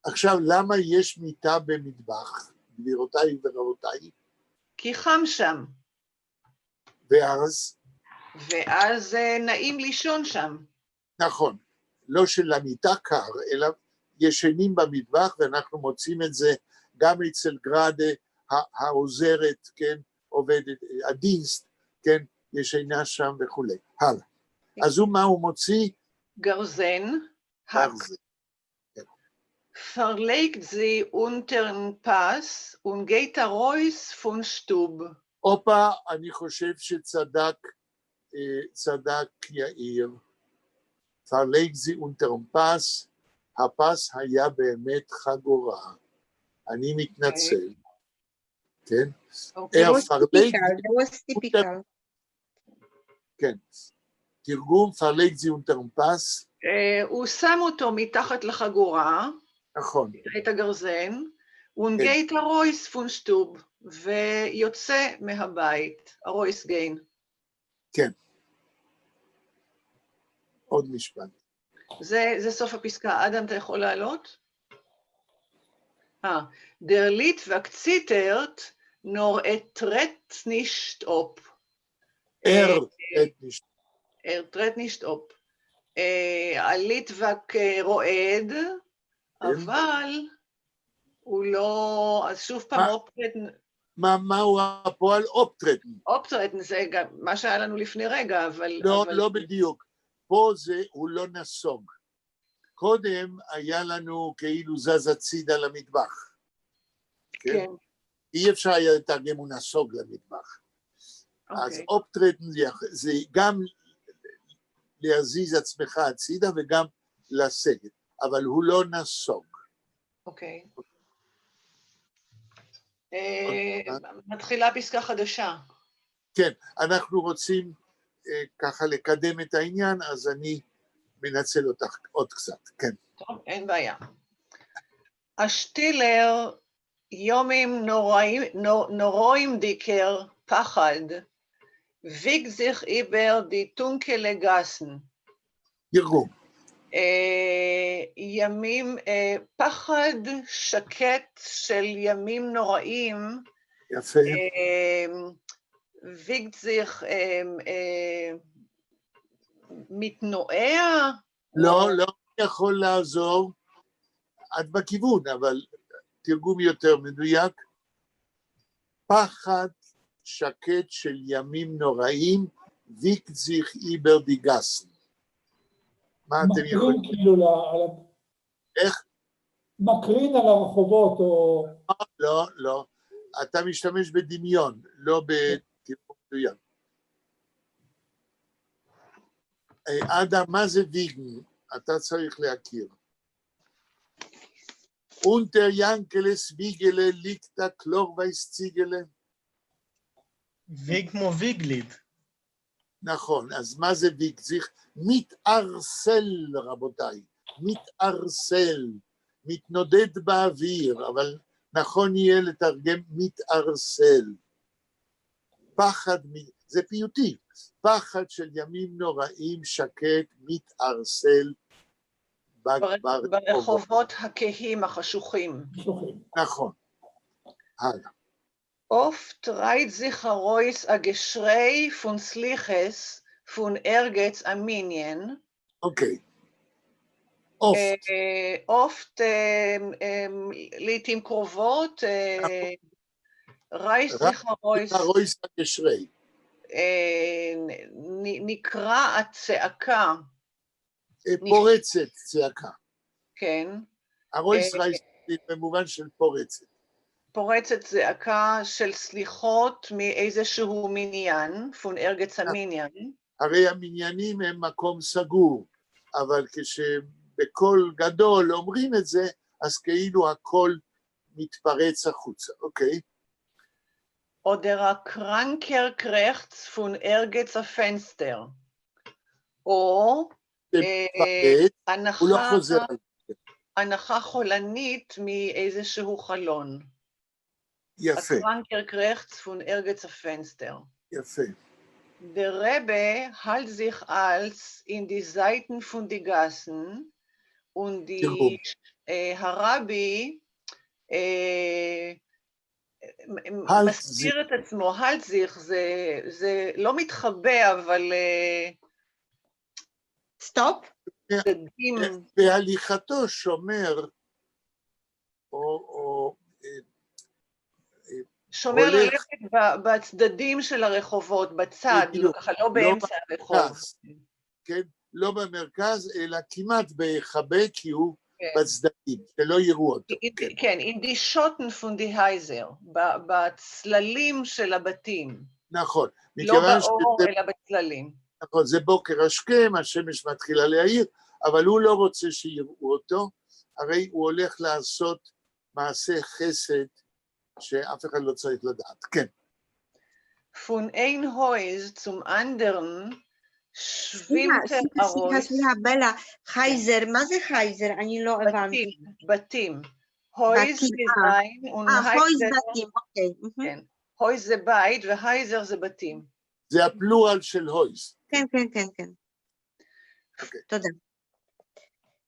Speaker 3: עכשיו,
Speaker 2: למה יש מיטה במטבח, גבירותיי ורבותיי?
Speaker 3: כי חם שם. ואז נעים לישון שם.
Speaker 2: נכון, לא שלמיטה קר, אלא ישנים במטבח, ואנחנו מוצאים את זה גם אצל גראדה, העוזרת, כן, עובדת, הדינסט, כן, ישנה שם וכולי. הלאה. אז מה הוא מוציא?
Speaker 3: גרזן, הק. Verlegt sie unter den Pass und geht Reus von Stub.
Speaker 2: אופה, אני חושב שצדק יאיר. Verlegt sie unter den Pass, הפס היה באמת חגורה. אני מתנצל. כן?
Speaker 5: It was typical.
Speaker 2: כן. תרגום Verlegt sie unter den Pass.
Speaker 3: הוא שם אותו מתחת לחגורה.
Speaker 2: נכון.
Speaker 3: את הגרזן, ונגייט הרויס פון שטוב, ויוצא מהבית, הרויס גיין.
Speaker 2: כן. עוד משפט.
Speaker 3: זה סוף הפסקה. אדם, אתה יכול לעלות? Der Liedwerk zittert, nur tritt nicht ob. tritt nicht ob. הליטווק רועד, אבל הוא לא... אז שוב פעם אופטרטן...
Speaker 2: מהו הפועל אופטרטן?
Speaker 3: אופטרטן זה גם מה שהיה לנו לפני רגע, אבל...
Speaker 2: לא בדיוק. פה הוא לא נסוג. קודם היה לנו כאילו זז הצידה למטבח.
Speaker 3: כן.
Speaker 2: אי אפשר היה לתרגם הוא נסוג למטבח. אז אופטרטן זה גם להזיז עצמך הצידה וגם לסגת, אבל הוא לא נסוג.
Speaker 3: אוקיי. מתחילה פסקה חדשה.
Speaker 2: כן, אנחנו רוצים ככה לקדם את העניין, אז אני מנצל אותך עוד קצת, כן.
Speaker 3: טוב, אין בעיה. השטילר יומים נוראים דיקר פחד, ויג זיך איבר די טונקלה גסן.
Speaker 2: ירגום.
Speaker 3: ימים, פחד שקט של ימים נוראים.
Speaker 2: יפה.
Speaker 3: ויג זיך מתנועע?
Speaker 2: לא יכול לעזור, את בכיוון, אבל תרגום יותר מדויק, פחד שקט של ימים נוראים, ויק זיך איבר די גסן. מה אתם יכולים?
Speaker 6: כאילו
Speaker 2: איך?
Speaker 6: מקרין על הרחובות או...
Speaker 2: לא, אתה משתמש בדמיון, לא בתרגום מדויק. אדם, מה זה ויגן? אתה צריך להכיר. Unter Jankeles Wiegele liegt der Chlorweißziegele.
Speaker 1: ויג כמו ויגליד.
Speaker 2: נכון, אז מה זה ויג? צריך מתארסל, רבותיי, מתארסל, מתנודד באוויר, אבל נכון יהיה לתרגם מתארסל. פחד, זה פיוטי, פחד של ימים נוראים, שקט, מתארסל,
Speaker 3: ברחובות הכהים החשוכים.
Speaker 2: נכון, הלאה.
Speaker 3: Oft reiht sich heraus a Geschrei von Sliches von Ergetz Armenien.
Speaker 2: Okay.
Speaker 3: Oft לעתים קרובות reiht sich heraus
Speaker 2: a Geschrei.
Speaker 3: נקרא הצעקה.
Speaker 2: פורצת צעקה.
Speaker 3: כן.
Speaker 2: הרויס רייס במובן של פורצת.
Speaker 3: פורצת צעקה של סליחות מאיזשהו מניין, פון ארגץ המניין.
Speaker 2: הרי המניינים הם מקום סגור, אבל כשבקול גדול אומרים את זה, אז כאילו הקול מתפרץ החוצה, אוקיי?
Speaker 3: Oder Kranker Krechts von Ergetz a Fenster. או הנחה חולנית מאיזשהו חלון.
Speaker 2: יפה.
Speaker 3: Kranker Krechts von Ergetz a Fenster.
Speaker 2: יפה.
Speaker 3: Der Rebbe hält sich als in die Seiten von die Gassen und die הרבי מסביר את עצמו, halt sich, זה לא מתחבא, אבל...
Speaker 5: סטופ?
Speaker 2: בהליכתו שומר,
Speaker 3: שומר ללכת בצדדים של הרחובות, בצד, ככה לא באמצע הרחוב.
Speaker 2: כן, לא במרכז, אלא כמעט בהיחבא, כי הוא בצדדים, שלא יראו אותו.
Speaker 3: כן, in die Schotten von die Häuser, בצללים של הבתים.
Speaker 2: נכון.
Speaker 3: לא באור, אלא בצללים.
Speaker 2: נכון, זה בוקר השכם, השמש מתחילה להאיר, אבל הוא לא רוצה שיראו אותו, הרי הוא הולך לעשות מעשה חסד, שאף אחד לא צריך לדעת. כן.
Speaker 3: Von ein Haus zum anderen schwimmt הראש.
Speaker 5: סליחה, בלה, חייזר, מה זה חייזר? אני לא הבנתי.
Speaker 3: בתים. הויז בזין,
Speaker 5: הויז בתים, אוקיי.
Speaker 3: כן, הויז זה בית והייזר זה בתים.
Speaker 2: זה הפלורל של הויז.
Speaker 5: כן, כן, כן, כן. תודה.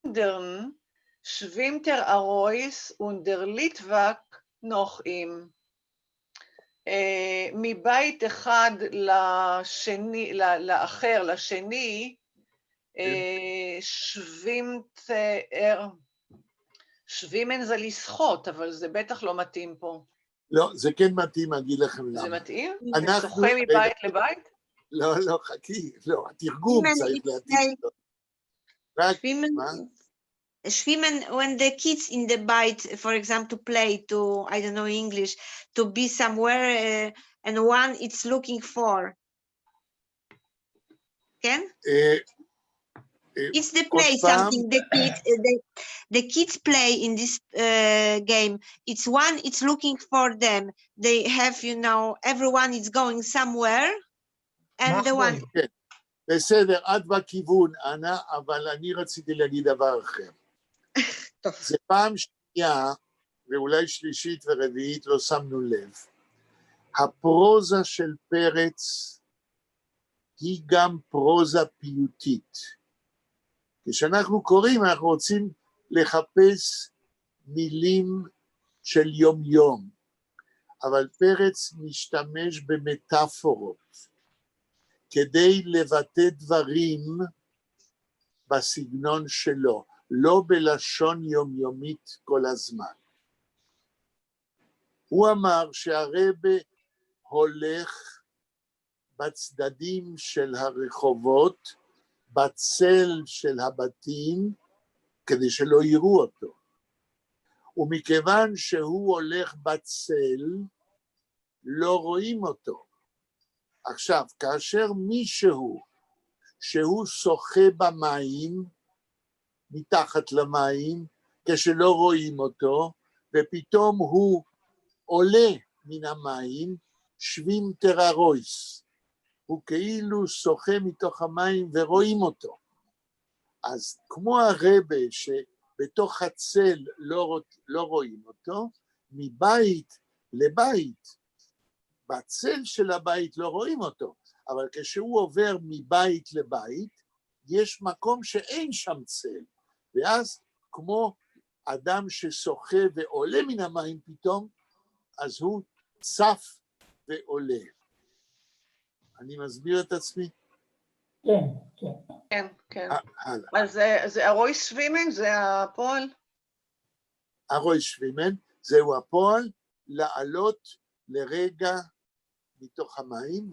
Speaker 3: Anderen schwimmt der Arois und der Litwak noch ihm. מבית אחד לשני, לאחר, לשני, שווימן זה לשחות, אבל זה בטח לא מתאים פה.
Speaker 2: לא, זה כן מתאים, אגיד לכם למה.
Speaker 3: זה מתאים?
Speaker 2: אנחנו-
Speaker 3: שוחה מבית לבית?
Speaker 2: לא, לא, חכי, לא, התרגום צריך להתאים. רק, מה?
Speaker 5: Schwimmen when the kids in the bite, for example, to play, to, I don't know English, to be somewhere and one it's looking for. Can? It's the play something the kids play in this game. It's one, it's looking for them. They have, you know, everyone is going somewhere and the one.
Speaker 2: בסדר, את בכיוון, אנה, אבל אני רציתי להגיד דבר אחר.
Speaker 5: טוב.
Speaker 2: זה פעם שנייה, ואולי שלישית ורביעית, לא שמנו לב. הפרוזה של פרץ היא גם פרוזה פיוטית. כשאנחנו קוראים, אנחנו רוצים לחפש מילים של יום-יום, אבל פרץ משתמש במטאפורות, כדי לבטא דברים בסגנון שלו, לא בלשון יומיומית כל הזמן. הוא אמר שהרבא הולך בצדדים של הרחובות, בצל של הבתים, כדי שלא יראו אותו. ומכיוון שהוא הולך בצל, לא רואים אותו. עכשיו, כאשר מישהו שהוא שוחה במים, מתחת למים, כשלא רואים אותו, ופתאום הוא עולה מן המים, שווים טרארויס. הוא כאילו שוחה מתוך המים ורואים אותו. אז כמו הרבה שבתוך הצל לא רואים אותו, מבית לבית, בצל של הבית לא רואים אותו, אבל כשהוא עובר מבית לבית, יש מקום שאין שם צל, ואז כמו אדם ששוחה ועולה מן המים פתאום, אז הוא צף ועולה. אני מסביר את עצמי?
Speaker 6: כן, כן.
Speaker 3: כן, כן.
Speaker 2: הלאה.
Speaker 3: אז זה הרוי שווימן, זה הפועל?
Speaker 2: הרוי שווימן, זהו הפועל, לעלות לרגע מתוך המים,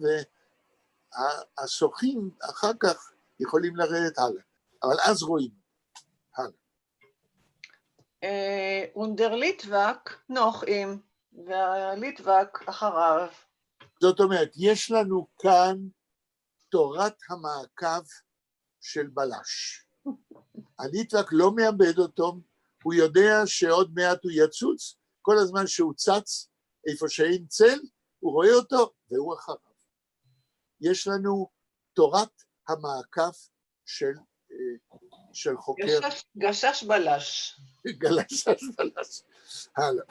Speaker 2: והשוחים אחר כך יכולים לרדת הלאה, אבל אז רואים. הלאה.
Speaker 3: אונדר ליטווק נוחים, והליטווק אחריו.
Speaker 2: זאת אומרת, יש לנו כאן תורת המעקב של בלש. הליטווק לא מאבד אותו, הוא יודע שעוד מעט הוא יצוץ, כל הזמן שהוא צץ, איפה שאין צל, הוא רואה אותו והוא אחריו. יש לנו תורת המעקב של חוקר.
Speaker 3: גשש בלש.
Speaker 2: גשש בלש. הלאה.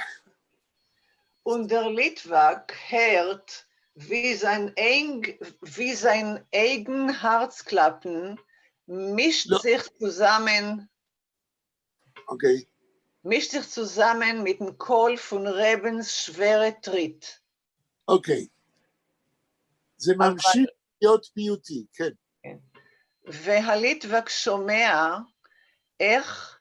Speaker 3: Und der Litwak hört, wie sein eigen Herzklappen mischt sich zusammen,
Speaker 2: Okay.
Speaker 3: mischt sich zusammen mit dem Kohl von Rebens schwere Tritt.
Speaker 2: אוקיי. זה ממשיך להיות פיוטי, כן.
Speaker 3: והליטווק שומע איך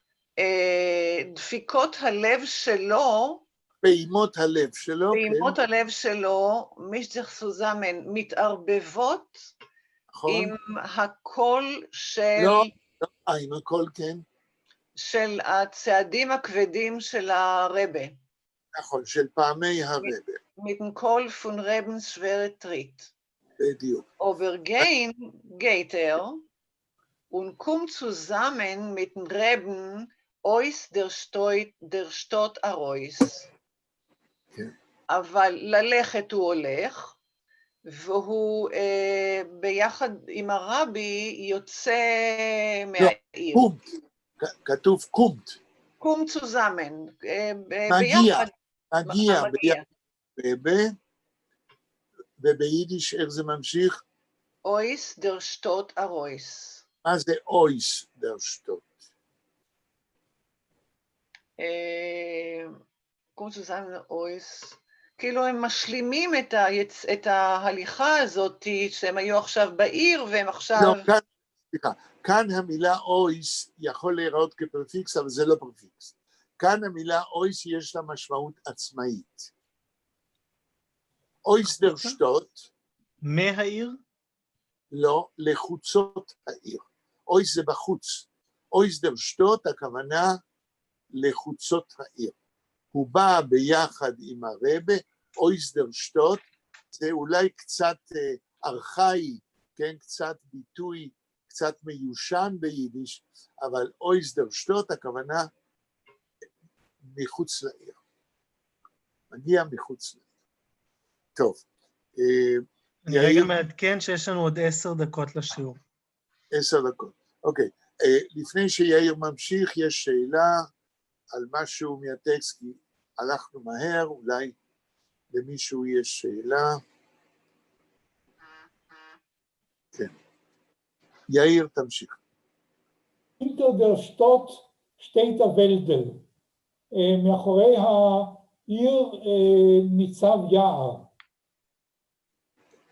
Speaker 3: דפיקות הלב שלו,
Speaker 2: פעימות הלב שלו,
Speaker 3: פעימות
Speaker 2: כן.
Speaker 3: הלב שלו, מישזיך סוזמן, מתערבבות
Speaker 2: נכון.
Speaker 3: עם הקול של...
Speaker 2: לא, עם הקול, כן.
Speaker 3: של הצעדים הכבדים של הרבה.
Speaker 2: נכון, של פעמי הרבה.
Speaker 3: mit dem Kohl von Rebens schwere Tritt.
Speaker 2: בדיוק.
Speaker 3: Overgehen geht und kommt zusammen mit dem Reben aus der Stott Arois.
Speaker 2: כן.
Speaker 3: אבל ללכת הוא הולך, והוא ביחד עם הרבי יוצא מהעיר.
Speaker 2: קומט, כתוב קומט.
Speaker 3: קום צוזמן,
Speaker 2: מגיע,
Speaker 3: ביחד.
Speaker 2: מגיע, וביידיש איך זה ממשיך?
Speaker 3: אויס דר שטות ארויס.
Speaker 2: מה זה אויס דר שטוט?
Speaker 3: כמו שזן אויס, כאילו הם משלימים את ההליכה הזאת, שהם היו עכשיו בעיר והם עכשיו...
Speaker 2: לא, כאן, סליחה, כאן המילה אויס יכול להיראות כפרפיקס, אבל זה לא פרפיקס. כאן המילה אויס יש לה משמעות עצמאית. אויס דר שטוט,
Speaker 1: מהעיר?
Speaker 2: לא, לחוצות העיר. אויס זה בחוץ. אויס דר שטוט, הכוונה לחוצות העיר. הוא בא ביחד עם הרבה, אויס דר שטוט, זה אולי קצת ארכאי, כן, קצת ביטוי, קצת מיושן ביידיש, אבל אויס דר שטוט, הכוונה מחוץ לעיר. מגיע מחוץ לעיר. טוב.
Speaker 1: אני רגע מעדכן שיש לנו עוד 10 דקות לשיעור.
Speaker 2: 10 דקות, אוקיי. לפני שיאיר ממשיך, יש שאלה על משהו מהטקסט, כי הלכנו מהר, אולי למישהו יש שאלה. כן. יאיר, תמשיך.
Speaker 6: hinter der Stadt steht der Wäldel. מאחורי העיר ניצב יער.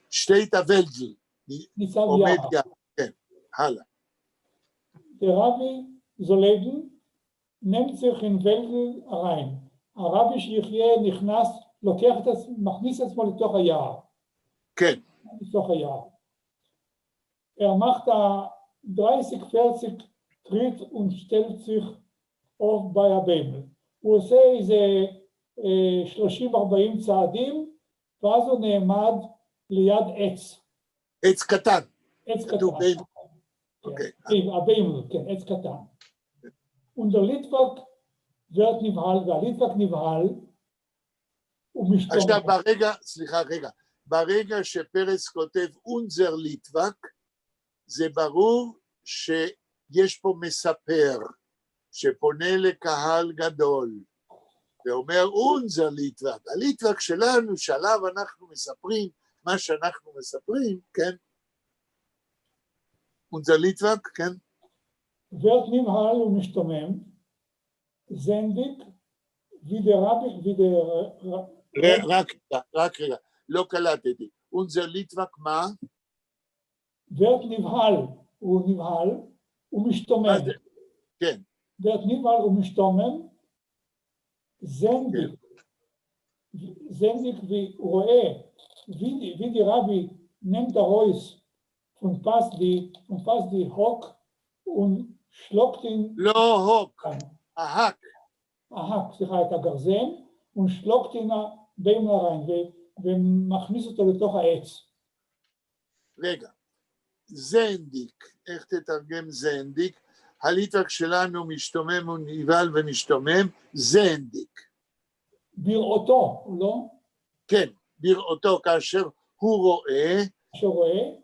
Speaker 2: שטייט הוולדל.
Speaker 6: ניצב
Speaker 2: עומד
Speaker 6: יער.
Speaker 2: יער, כן, הלאה.
Speaker 6: Der Rabbi Zoleden nimmt sich in Wäldel rein. הרבי שיחיה נכנס, מכניס עצמו לתוך היער.
Speaker 2: כן.
Speaker 6: לתוך היער. macht da 30-40 Tritt und stellt sich auf bei הבמל. הוא עושה איזה 30-40 צעדים, ואז הוא נעמד ליד עץ.
Speaker 2: עץ קטן.
Speaker 6: עץ קטן.
Speaker 2: אוקיי.
Speaker 6: הבמל, כן, עץ קטן. Und der Litvak wird נבהל, והליטבק נבהל, הוא משתומם.
Speaker 2: עכשיו ברגע שפרס כותב אונזר ליטבק, זה ברור שיש פה מספר, שפונה לקהל גדול, ואומר אונזר ליטבק, הליטבק שלנו, שעליו אנחנו מספרים, מה שאנחנו מספרים, כן? אונזר ליטבק, כן?
Speaker 6: wird נבהל ומשתומם, זנדיק,
Speaker 2: רק רגע, לא קלטתי. אונזר ליטבק מה?
Speaker 6: wird נבהל, הוא נבהל, הוא משתומם.
Speaker 2: כן.
Speaker 6: wird נבהל ומשתומם, זנדיק, והוא רואה, wie die Rabbi nimmt der Reus und passt die Hock und schluckt ihn...
Speaker 2: לא הוק, ההק.
Speaker 6: ההק, סליחה, את הגרזן, und schluckt ihn בין הרעין, ומכניס אותו לתוך העץ.
Speaker 2: רגע, זנדיק, איך תתרגם זנדיק? הליטבק שלנו משתומם ונבהל ומשתומם, זנדיק.
Speaker 6: בראותו, לא?
Speaker 2: כן, בראותו כאשר הוא רואה.
Speaker 6: כאשר רואה,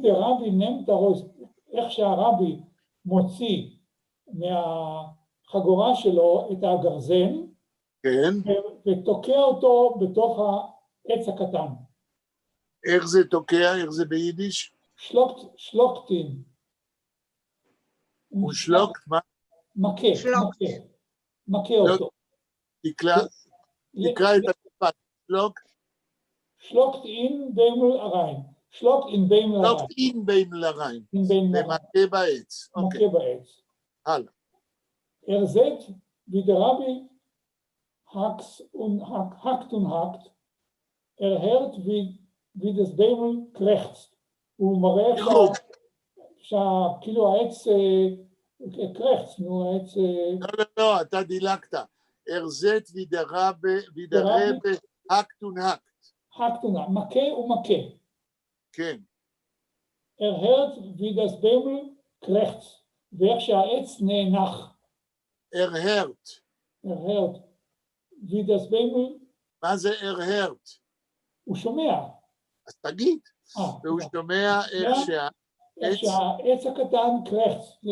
Speaker 6: רבי נמת הרוס, איך שהרבי מוציא מהחגורה שלו את הגרזן,
Speaker 2: כן.
Speaker 6: ותוקע אותו בתוך העץ הקטן.
Speaker 2: איך זה תוקע? איך זה ביידיש?
Speaker 6: שלוקטין.
Speaker 2: הוא שלוקט מה?
Speaker 6: מכה אותו.
Speaker 2: תקרא את המשפט.
Speaker 6: שלוקט אין בימל הריין. שלוקט אין בימל הריין.
Speaker 2: ומכה בעץ.
Speaker 6: מכה בעץ.
Speaker 2: הלאה.
Speaker 6: Zet, wie der Rabbi hakt und hakt. Hört, wie das Bäumel krächzt. הוא מראה כאילו העץ קרחץ, נו העץ...
Speaker 2: לא, אתה דילגת. ארזט וידרבה הקט ונהקט.
Speaker 6: הקט ונהקט, מכה ומכה.
Speaker 2: כן.
Speaker 6: הרהרת וידס ביימל קרחץ, ואיך שהעץ נאנח.
Speaker 2: הרהרת.
Speaker 6: הרהרת. וידס ביימל...
Speaker 2: מה זה הרהרת?
Speaker 6: הוא שומע.
Speaker 2: אז תגיד. והוא שומע איך
Speaker 6: שהעץ הקטן קרחץ,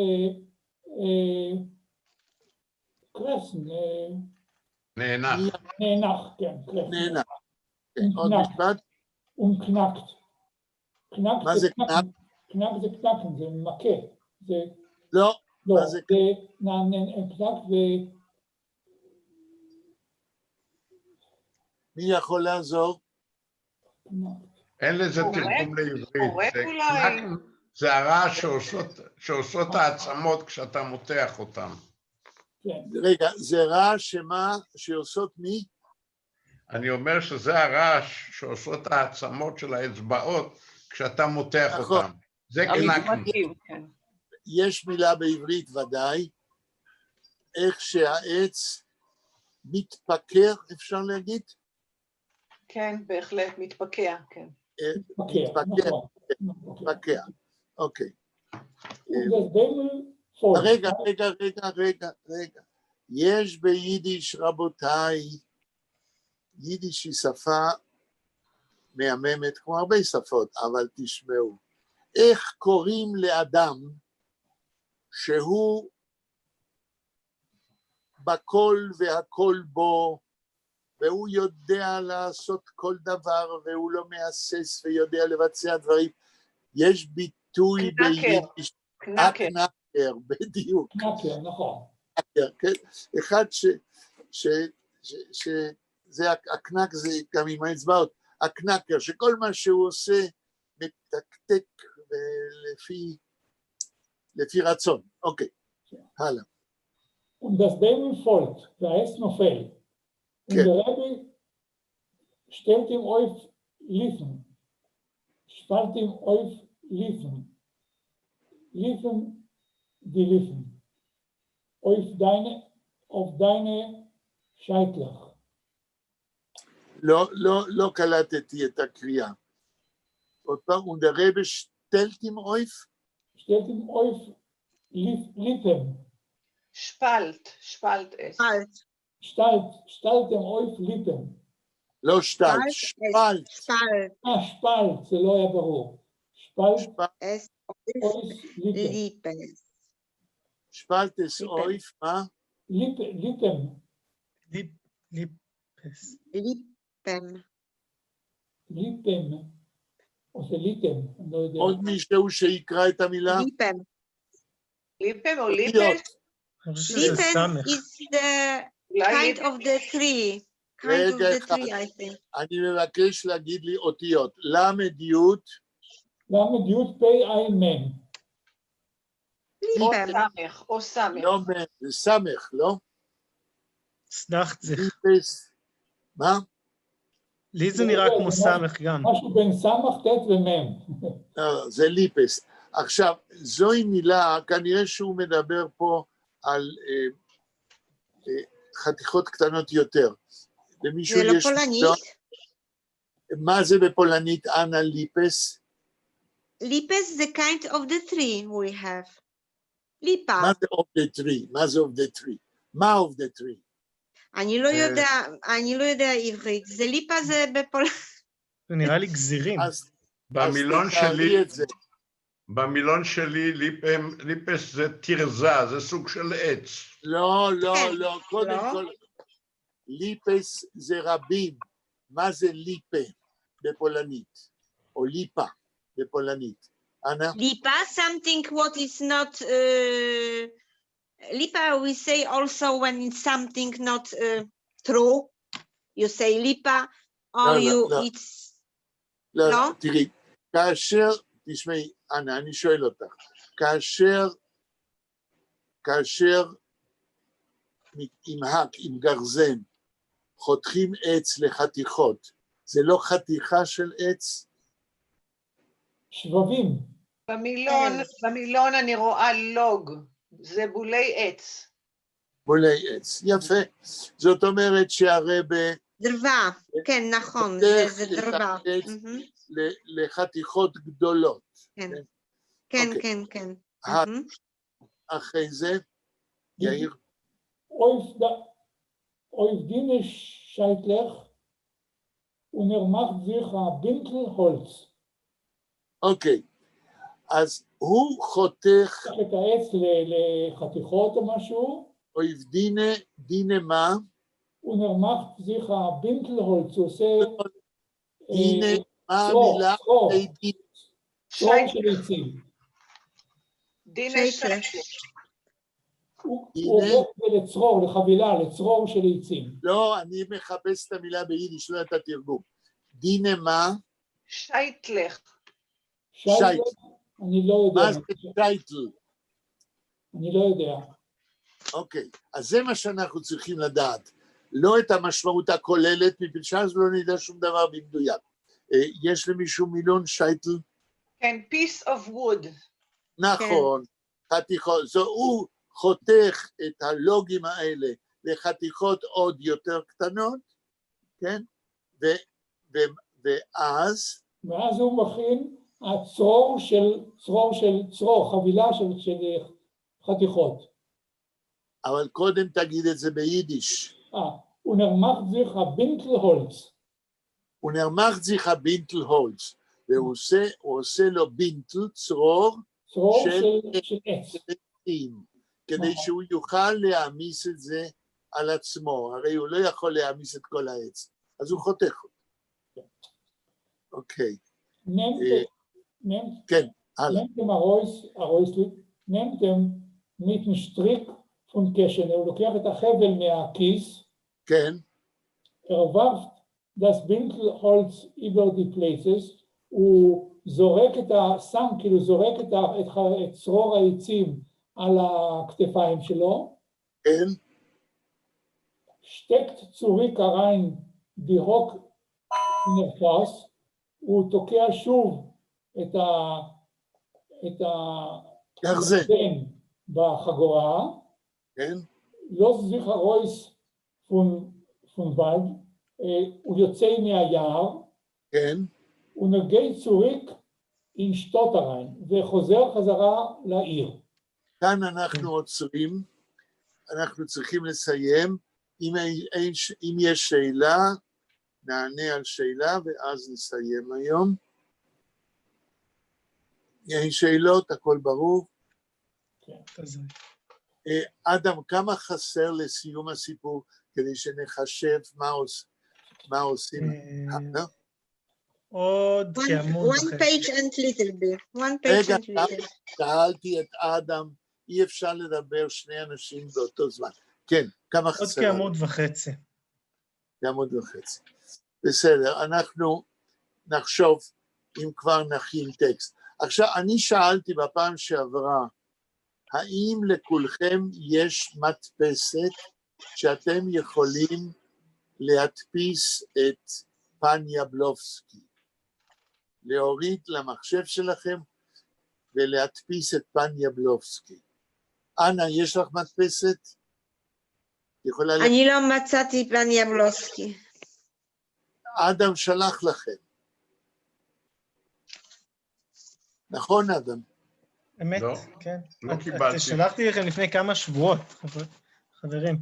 Speaker 6: נאנח, כן,
Speaker 2: נאנח. עוד משפט?
Speaker 6: ומקנקט.
Speaker 2: מה זה קנק?
Speaker 6: קנק זה קנקן, זה מכה. זה...
Speaker 2: לא,
Speaker 6: לא,
Speaker 2: מה זה
Speaker 6: זה קנק זה...
Speaker 2: מי יכול לעזור?
Speaker 4: אין לזה
Speaker 3: פורק?
Speaker 4: תרגום לעברית.
Speaker 3: פורק
Speaker 4: זה
Speaker 3: אולי?
Speaker 4: קנק, זה הרעש שעושות העצמות כשאתה מותח אותן.
Speaker 6: כן.
Speaker 2: רגע, זה רעש שמה? שעושות מי?
Speaker 4: אני אומר שזה הרעש שעושות העצמות של האצבעות כשאתה מותח
Speaker 2: נכון.
Speaker 4: אותן. זה קנקן.
Speaker 3: המתמדים, כן.
Speaker 2: יש מילה בעברית ודאי, איך שהעץ מתפקר, אפשר להגיד?
Speaker 3: כן, בהחלט, מתפקע, כן.
Speaker 2: מתפקע,
Speaker 6: נכון.
Speaker 2: מתפקע, אוקיי.
Speaker 6: Und das Bämmel folgt.
Speaker 2: רגע. יש ביידיש, רבותיי, יידיש היא שפה מהממת, כמו הרבה שפות, אבל תשמעו, איך קוראים לאדם שהוא בכל והכל בו, והוא יודע לעשות כל דבר, והוא לא מהסס ויודע לבצע דברים. יש ביטוי
Speaker 3: קנקר.
Speaker 2: ביידיש,
Speaker 3: קנקר.
Speaker 2: הקנקר, בדיוק.
Speaker 6: קנקר, נכון.
Speaker 2: כן? אחד שזה הקנק זה גם עם האצבעות, הקנקר, שכל מה שהוא עושה מתקתק לפי רצון. אוקיי, הלאה.
Speaker 6: Und das Bämmel folgt, והעץ נופל. Und
Speaker 2: כן.
Speaker 6: der Rebbe stellt ihm auf Liefen, spalt ihm auf Liefen, Liefen, die Liefen, auf deine Scheitlach.
Speaker 2: לא קלטתי את הקריאה. עוד פעם, und der Rebbe stellt ihm auf?
Speaker 6: Stellt ihm auf Lippen,
Speaker 3: שפלט עץ.
Speaker 6: stalt ihm auf Lippen.
Speaker 2: לא שטלט, שפלט.
Speaker 6: שפלט, זה לא היה ברור. שפלט
Speaker 5: Es
Speaker 6: auf Lippen.
Speaker 5: Lippes.
Speaker 2: שפלטס אויף, מה?
Speaker 6: Lippen.
Speaker 1: ליפס.
Speaker 5: Lippen.
Speaker 6: ליפם, או זה ליטם, אני לא יודע.
Speaker 2: עוד מישהו שיקרא את המילה?
Speaker 5: Lippen.
Speaker 3: ליפם או
Speaker 2: אותיות.
Speaker 3: ליפס?
Speaker 1: אני חושב שזה
Speaker 5: Lippen
Speaker 1: סמך.
Speaker 5: is the
Speaker 3: אולי
Speaker 5: kind
Speaker 3: ליפס?
Speaker 5: of the tree. Kind of
Speaker 2: רגע
Speaker 5: the
Speaker 2: אחד.
Speaker 5: tree, I think.
Speaker 2: אני מבקש להגיד לי אותיות. למד יוד,
Speaker 6: למד יוד פי עין מן.
Speaker 3: או
Speaker 5: Lippen.
Speaker 3: סמך, או סמך.
Speaker 2: לא מן, זה סמך, לא?
Speaker 1: סדחת זך.
Speaker 2: ליפס, מה?
Speaker 1: לי זה נראה כמו סמך גם.
Speaker 6: משהו בין סמך, ט' ומם.
Speaker 2: לא, זה ליפס. עכשיו, זוהי מילה, כנראה שהוא מדבר פה על חתיכות קטנות יותר. למישהו
Speaker 5: זה לא
Speaker 2: יש...
Speaker 5: פולנית?
Speaker 2: מה זה בפולנית, אנה ליפס?
Speaker 5: Lippes the kind of the tree we have. ליפה.
Speaker 2: מה זה of the tree? מה זה of the tree? מה of the tree?
Speaker 5: אני לא יודע עברית. זה ליפה זה בפולנית.
Speaker 1: זה נראה לי גזירים.
Speaker 2: אז
Speaker 4: במילון
Speaker 2: תתארי
Speaker 4: שלי,
Speaker 2: את זה.
Speaker 4: במילון שלי ליפס זה תרזה, זה סוג של עץ.
Speaker 2: לא,
Speaker 5: כן.
Speaker 2: קודם
Speaker 5: לא.
Speaker 2: כל, ליפס זה רבים. מה זה ליפה בפולנית? או ליפה בפולנית? אנה?
Speaker 5: ליפה, something what is not... ליפה, we say also when it's something not true. You say ליפה, or
Speaker 2: לא,
Speaker 5: you...
Speaker 2: לא.
Speaker 5: It's...
Speaker 2: לא,
Speaker 5: לא?
Speaker 2: תראי, תשמעי, אנה, אני שואל אותך, כאשר עם גרזן, חותכים עץ לחתיכות, זה לא חתיכה של עץ?
Speaker 6: שבבים.
Speaker 3: במילון אני רואה לוג, זה בולי עץ.
Speaker 2: בולי עץ, יפה. זאת אומרת שהרבה...
Speaker 5: דרווה, כן, נכון, זה דרווה.
Speaker 2: לחתיכות גדולות.
Speaker 5: כן,
Speaker 2: אוקיי.
Speaker 5: כן, כן.
Speaker 2: אחרי זה, יאיר?
Speaker 6: Auf deine Scheitlach und macht sich ein Bintelholz.
Speaker 2: אוקיי, אז הוא חותך,
Speaker 6: את העץ לחתיכות או משהו,
Speaker 2: אויב דינה מה?
Speaker 6: und macht sich ein Bintelholz, הוא עושה...
Speaker 2: דינה, מה
Speaker 6: צרור,
Speaker 2: המילה?
Speaker 6: צרור. צרור של עצים.
Speaker 3: דינה
Speaker 5: שייטלך.
Speaker 3: שייטלך.
Speaker 6: הוא
Speaker 2: הנה.
Speaker 6: הופך את זה לצרור, לחבילה, לצרור של עצים.
Speaker 2: לא, אני מחפש את המילה ביידיש, לא את התרגום. דינא מה?
Speaker 3: שייטלך.
Speaker 6: שייטל? אני לא יודע.
Speaker 2: מה זה שייטל?
Speaker 6: אני לא יודע.
Speaker 2: אוקיי, אז זה מה שאנחנו צריכים לדעת. לא את המשמעות הכוללת, מפני שאז לא נדע שום דבר במדויק. יש למישהו מילון שייטל?
Speaker 3: כן, piece of wood.
Speaker 2: נכון, חתיכות, הוא חותך את הלוגים האלה לחתיכות עוד יותר קטנות, כן? ואז
Speaker 6: הוא מכין צרור, חבילה של חתיכות.
Speaker 2: אבל קודם תגיד את זה ביידיש.
Speaker 6: und macht sich ein Bintelholz.
Speaker 2: macht sich ein Bintelholz. והוא עושה לו בינטל, צרור
Speaker 6: של עץ.
Speaker 2: עצים, כדי שהוא יוכל להעמיס את זה על עצמו, הרי הוא לא יכול להעמיס את כל העץ, אז הוא חותך אותו. אוקיי. כן, הלאה.
Speaker 6: נמתם mit dem Strick von Keschen, הוא לוקח את החבל מהכיס,
Speaker 2: כן.
Speaker 6: warft das Bintelholz über die Places, הוא זורק כאילו זורק את צרור העצים על הכתפיים שלו.
Speaker 2: כן.
Speaker 6: steckt zurück rein die Rock in der Fass, הוא תוקע שוב את הגרזן בחגורה.
Speaker 2: כן.
Speaker 6: לא זיך הרויס von Wald, הוא יוצא מהיער.
Speaker 2: כן.
Speaker 6: הוא נגי צוריק עם שטות הריין, וחוזר חזרה לעיר.
Speaker 2: כאן אנחנו עוצרים, אנחנו צריכים לסיים, אם יש שאלה, נענה על שאלה, ואז נסיים היום. אין שאלות, הכל ברור. אדם, כמה חסר לסיום הסיפור, כדי שנחשב מה עושים?
Speaker 1: עוד כעמוד וחצי.
Speaker 5: One page and little bit.
Speaker 2: רגע, שאלתי את אדם, אי אפשר לדבר שני אנשים באותו זמן. כן, כמה חסר?
Speaker 1: עוד כעמוד וחצי.
Speaker 2: כעמוד וחצי. בסדר, אנחנו נחשוב אם כבר נכין טקסט. עכשיו, אני שאלתי בפעם שעברה, האם לכולכם יש מדפסת שאתם יכולים להדפיס את פן יבלובסקי? להוריד למחשב שלכם ולהדפיס את פן יבלובסקי. אנה, יש לך מדפסת?
Speaker 5: אני לא מצאתי פן יבלובסקי.
Speaker 2: אדם שלח לכם. נכון, אדם?
Speaker 1: אמת,
Speaker 4: לא,
Speaker 1: כן.
Speaker 4: לא קיבלתי.
Speaker 1: שלחתי לכם לפני כמה שבועות, חברים.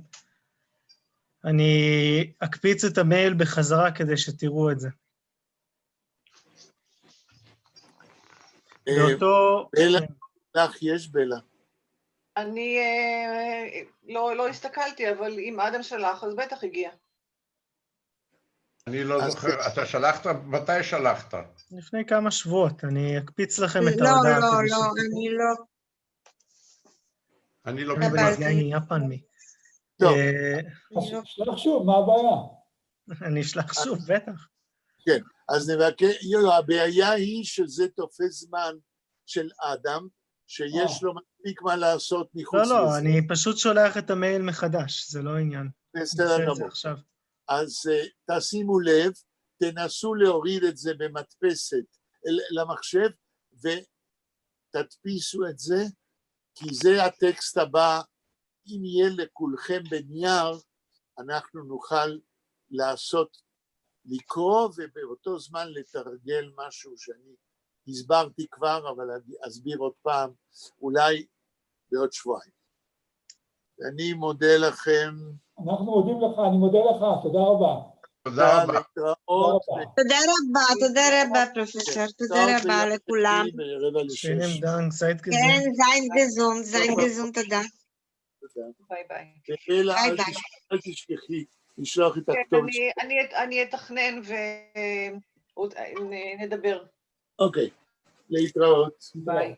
Speaker 1: אני אקפיץ את המייל בחזרה כדי שתראו את זה.
Speaker 2: בלה, לך יש בלה.
Speaker 3: אני לא הסתכלתי, אבל אם אדם שלח, אז בטח הגיע.
Speaker 4: אני לא זוכר, אתה שלחת? מתי שלחת?
Speaker 1: לפני כמה שבועות, אני אקפיץ לכם את ההודעה.
Speaker 5: לא, אני לא.
Speaker 4: אני לא קיבלתי.
Speaker 1: אני יפן מי.
Speaker 2: טוב.
Speaker 6: שלח שוב, מה הבעיה?
Speaker 1: אני אשלח שוב, בטח.
Speaker 2: כן, אז נבקש, הבעיה היא שזה תופס זמן של אדם, שיש לו מספיק מה לעשות מחוץ לזה.
Speaker 1: לא, אני פשוט שולח את המייל מחדש, זה לא עניין.
Speaker 2: בסדר גמור. אז תשימו לב, תנסו להוריד את זה במדפסת למחשב, ותדפיסו את זה, כי זה הטקסט הבא. אם יהיה לכולכם בנייר, אנחנו נוכל לקרוא, ובאותו זמן לתרגל משהו שאני הסברתי כבר, אבל אסביר עוד פעם, אולי בעוד שבועיים. אני מודה לכם.
Speaker 6: אנחנו מודים לך, אני מודה לך, תודה רבה.
Speaker 4: תודה רבה.
Speaker 2: להתראות.
Speaker 5: תודה רבה, פרופסור, תודה רבה לכולם.
Speaker 1: Vielen Dank, seid gesund.
Speaker 5: כן, זין גזון, תודה.
Speaker 3: ביי ביי.
Speaker 2: ואלה, אל תשכחי, לשלוח את הכתובת.
Speaker 3: אני אתכנן ונדבר.
Speaker 2: אוקיי. להתראות.
Speaker 3: ביי.